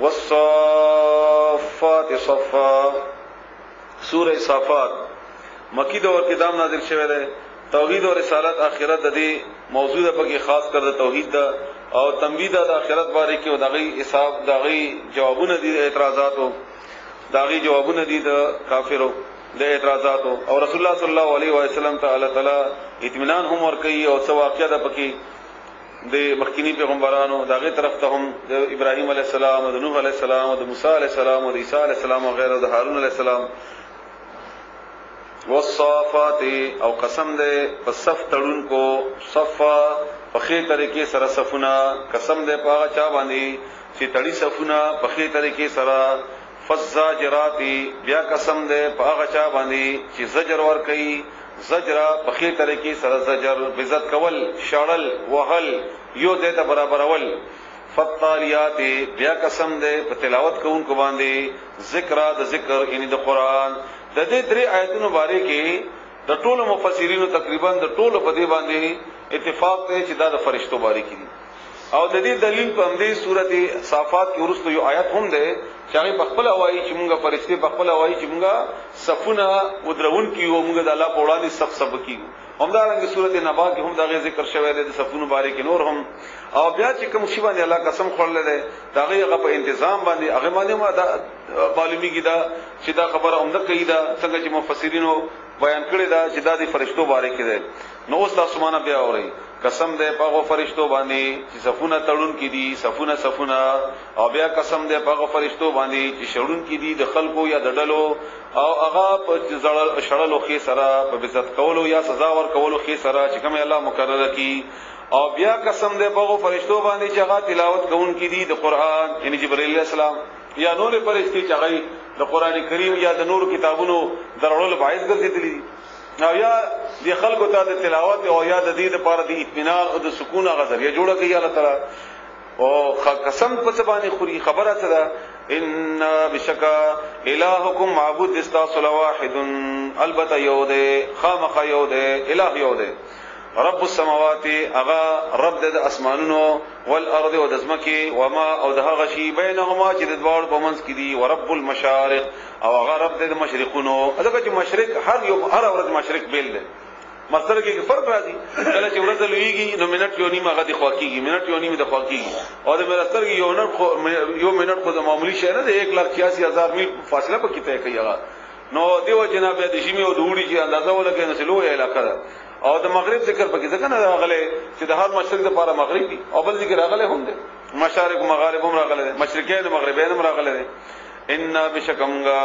والصافات صفا سوره صافات مکی دور کې دام نازل شوه ده توحید او رسالت اخرت د دې موضوع ده په خاص کر د توحید ده او تنبیه د اخرت باره کې او دغه حساب دغه جوابونه دي اعتراضاتو دغه جوابونه دي د کافرو د اعتراضاتو او رسول الله صلی الله علیه و سلم تعالی اطمینان هم ور کوي او څو واقعیا د پکې د مخکینی پیغمبرانو دغه طرف ته هم د ابراهیم علیه السلام او د نوح علیه السلام او د موسی علیه السلام او د عیسی علیه السلام او غیره د هارون علیه السلام والصافات او قسم دې په صف تړون کو صفا په خې طریقې سره صفونه قسم دې پاغه چا باندې چې تړي صفونه په خې طریقې سره فزاجرات بیا قسم دې پاغه چا باندې چې زجر ور کوي زجر په خې طریقې سره زجر عزت کول شړل وهل یو دې ته برابر اول فالتالیات بیا قسم ده په تلاوت کوونکو باندې ذکر د ذکر یعنی د قران د دې درې آیتونو باره کې د ټولو مفسرینو تقریبا د ټولو په دې باندې اتفاق دی چې دا د فرشتو باره کې او د دې دلیل په همدې سورته صافات کې ورسته یو آیت هم ده چې هغه په خپل وایي چې موږ فرشتي په خپل وایي چې موږ صفونه ودرون کیو موږ د الله په وړاندې صف کیو همدارنګه سورته نبا کې هم دا ذکر شوی دی د صفونو باره کې نور هم او بیا چې کوم شی باندې الله قسم خورل دی دا هغه په تنظیم باندې هغه باندې ما دا معلومی کی دا چې دا خبره هم نه کوي دا څنګه چې مفسرینو بیان کړی دا چې دا د فرشتو باره کې دی نو اوس تاسو معنا بیا اورئ قسم دې پاغو فرشتو باندې چې صفونه تړون کې دي صفونه او بیا قسم دې پاغو فرشتو باندې چې شړون کې دي د خلکو یا د ډلو او هغه په شړلو خې سره په عزت کولو یا سزا ور کولو خې سره چې کوم الله مقرره کی او بیا قسم دې پاغو فرشتو باندې چې هغه تلاوت کوون کې دي د قران یعنی جبرائیل علیہ السلام یا نور فرشتي چې هغه د قران کریم یا د نور کتابونو درولو باعث ګرځېدلي او یا دی خلکو ته د تلاوت او یا د دې لپاره د اطمینان او د سکون غزر یا جوړه کوي الله تعالی او قسم په څه خوري خبره څه ده ان بشکا الہکم معبود استاصل واحد البته یوده خامخ یوده الہ یوده رب السماوات اغا رب د اسمانونو والارض او د زمکه وما او د هغه شی بینهما چې د دوړ په منځ کې دي ورب المشارق او هغه رب د مشرقونو هغه چې مشرق هر ورځ مشرق بیل دی مصدر کې فرق راځي کله چې ورځ لویږي نو منټ یو نیم هغه د خواکیږي منټ یو نیم د خواکیږي او د مستر کې یو منټ خو د معمولی شی نه د 1,86,000 میل فاصله په کې طے کوي هغه نو دیو جناب د شیمه او د وړي چې اندازه ولګي نو سلوه علاقه ده او د مغرب ذکر پکې ځکه نه راغله چې د هر مشرق لپاره مغرب دي او بل ذکر راغله هم دي مشارق مغارب هم راغله مشرقین مغربین هم راغله ان بشکمغا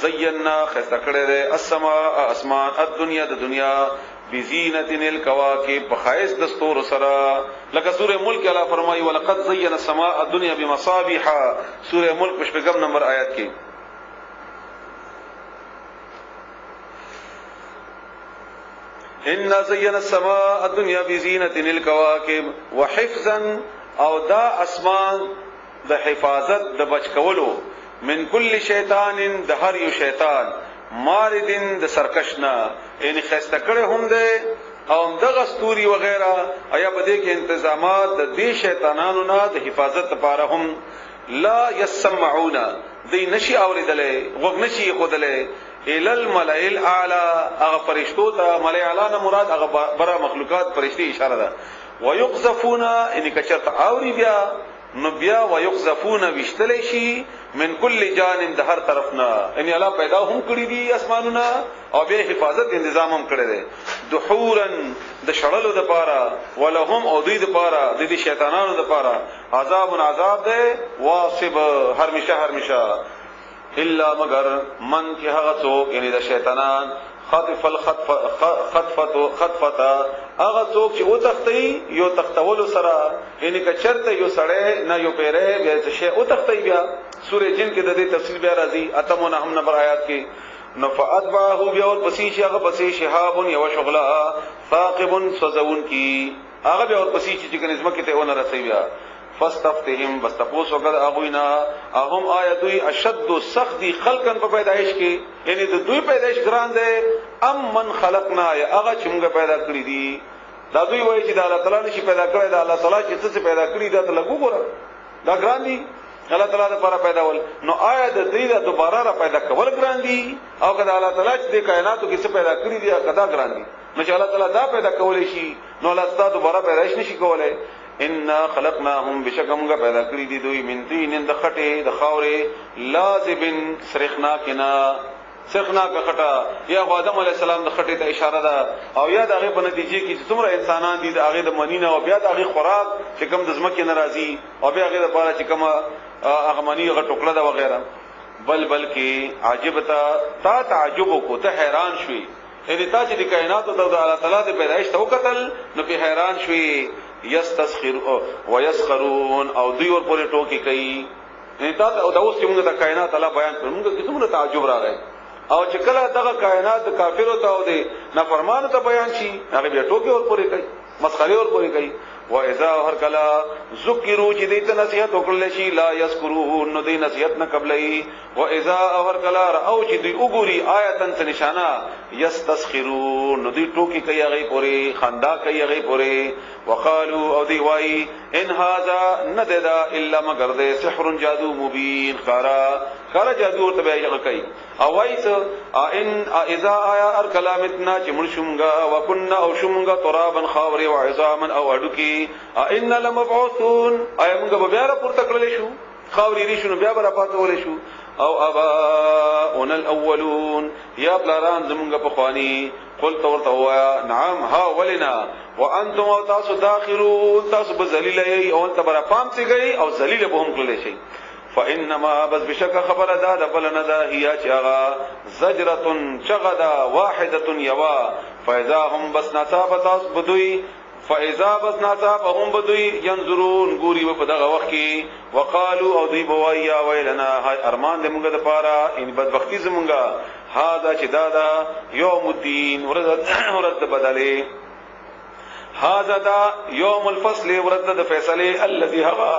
زینا خستکړه ده السماء اسمان الدنيا د دنیا بزینت الکواکب بخایس دستور سرا لکه سوره ملک الله فرمایي ولقد زینا السماء الدنيا بمصابيح سوره ملک شپږم نمبر آیات کې ان زینا السماء الدنيا بزینت الکواکب وحفظا او دا اسمان د حفاظت د بچکولو من کل شیطان د هر یو شیطان ماردن د سرکشنا ان خستکړه هم ده او دغه ستوري وغیرہ ایا بده کې انتظامات د دې شیطانانو نه د حفاظت لپاره هم لا يسمعون دی نشي اوریدلې وګ نشي خودلې ال الملائ الاعلى هغه فرشتو ته ملائ اعلی نه مراد هغه بره مخلوقات فرشتي اشاره ده ويقذفون ان کچرت اوری بیا نو بیا ويقذفون وشتل شي من کل جانب د هر طرفنا ان الله پیدا هم کړی دي اسمانونه او به حفاظت تنظیم هم کړی دي دحورا د شړلو د پاره ولهم او دوی د پاره د دې شیطانانو د پاره عذاب ده واصب هرمشه الا مگر من کی هغه څوک یعنی د شیطانان خطف خطفتا هغه څوک چې او تختی یو تختول سره یعنی که چرته یو سړی نه یو پیره بیا شی او تختی بیا سورې جن کې د دې تفصیل بیا راځي اتمونه هم نمبر آیات کې نفعتبه بیا ور پسې شي هغه پسې شهاب یو شغله ثاقب سزون کی هغه بیا ور پسې چې کنه زمکه ته ونه رسي بیا فاستفتهم بستپوس وقد اغوینا اهم آیتوی اشد سختی خلقن په پیدائش کې یعنی د دوی پیدائش ګران ده ام من خلقنا یا هغه چې موږ پیدا کړی دي دا دوی وایي چې د الله تعالی نشي پیدا کړی دا الله تعالی چې څه پیدا کړی دا ته لګو ګوره دا ګران دي الله تعالی لپاره پیدا ول نو آیا د دې د دوباره را پیدا کول ګران دي او کله الله تعالی چې د کائناتو کې څه پیدا کړی دي کدا ګران دي نو چې الله تعالی دا پیدا کولای شي نو الله تعالی دوباره پیدائش نشي کولای ان خلقناهم بشکمغه پیدا کړی دي دوی من طین د خټه د خاورې لازبن سرخنا کنا سرخنا کا خټه یا آدم علی السلام د خټه ته اشاره ده او یا دغه په نتیجه کې چې څومره انسانان دي دغه د منینه او بیا دغه خوراک چې کوم د زمکه ناراضي او بیا هغه لپاره چې کوم هغه منی هغه ټوکړه ده وغیرہ بلکې عجبتا تا تعجب کو ته حیران شوي یعنی تا چې د کائنات او د الله تعالی د پیدایش ته وکتل نو په حیران شوي یستسخر او یسخرون او دوی ور پورې ټوکی کوي نه تا او د اوس چې موږ د کائنات الله بیان کړو موږ کیسه تعجب راغی او چې کله دغه کائنات کافرو ته او د نافرمانو ته بیان شي هغه بیا ټوکی ور پورې کوي مسخره ور پورې کوي و اذا هر کلا ذکروا چې دې ته نصیحت وکړل شي لا یذکرون نو دې نصیحت نه قبلې و اذا هر کلا او چې دې وګوري آیتن څه نشانه یستسخرون نو دې ټوکی کوي هغه پوری خندا کوي هغه پوری وقالو او دی وای ان هاذا نددا الا مگر دے سحر جادو مبین خارا جادو ورته بیان کوي او وایس ان اذا آیا ار کلامتنا چې مرشمغا وکنا او شمغا ترابن خاور او عظاما او اډکی ان لمبعوثون ایا موږ بیا را پورته کړل شو خاوري ریشو بیا را پاتول شو او اباؤنا الاولون یا بلاران زمونږ په خواني قلت ورته نعم ها ولنا وانتم تاسو داخلون تاسو بذلیل او انت برا پام سیږي او ذلیل به هم کړل شي فانما بس بشک خبر ده بلنا ده هي چغا زجره چغدا واحده یوا فاذا هم بس نصابت بدوی فاذا بس نصابهم بدوی ينظرون ګوري په دغه وخت کې وقالو او دی بوایا ویلنا هاي ارمان دې موږ د پاره ان بدبختی زمونږه هاذا چې دادا یوم الدین ورځ بدلې هاذا دا یوم الفصل ورځ د فیصله الذي هوا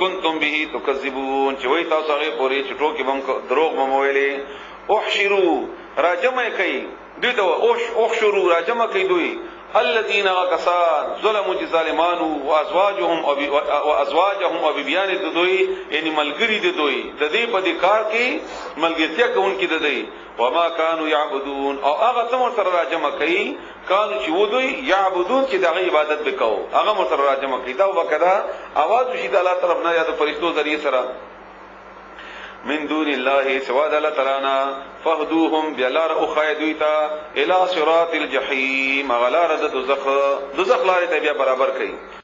کنتم به تکذبون چې وای تاسو هغه پوری چټو کې بم دروغ ممویلې احشروا راجمه کوي دوی ته احشروا راجمه کوي دوی الذين كسان ظلموا ظالمانو وازواجهم وبيان دوی یعنی ملګری دوی د دې په دې کار کې ملګرتیا کوونکې دوی وما كانوا يعبدون او هغه څومره سره راجمه کوي کانو چې ودوی يعبدون چې دغه عبادت وکاو هغه مر سره راجمه کوي دا وکړه आवाज شي د الله طرف نه یا د فرشتو ذریعہ سره من دون الله سوا د الله تعالی نه فهدوهم بلار اخیدویتا الى صراط الجحیم غلار د دوزخ لارې ته بیا برابر کړي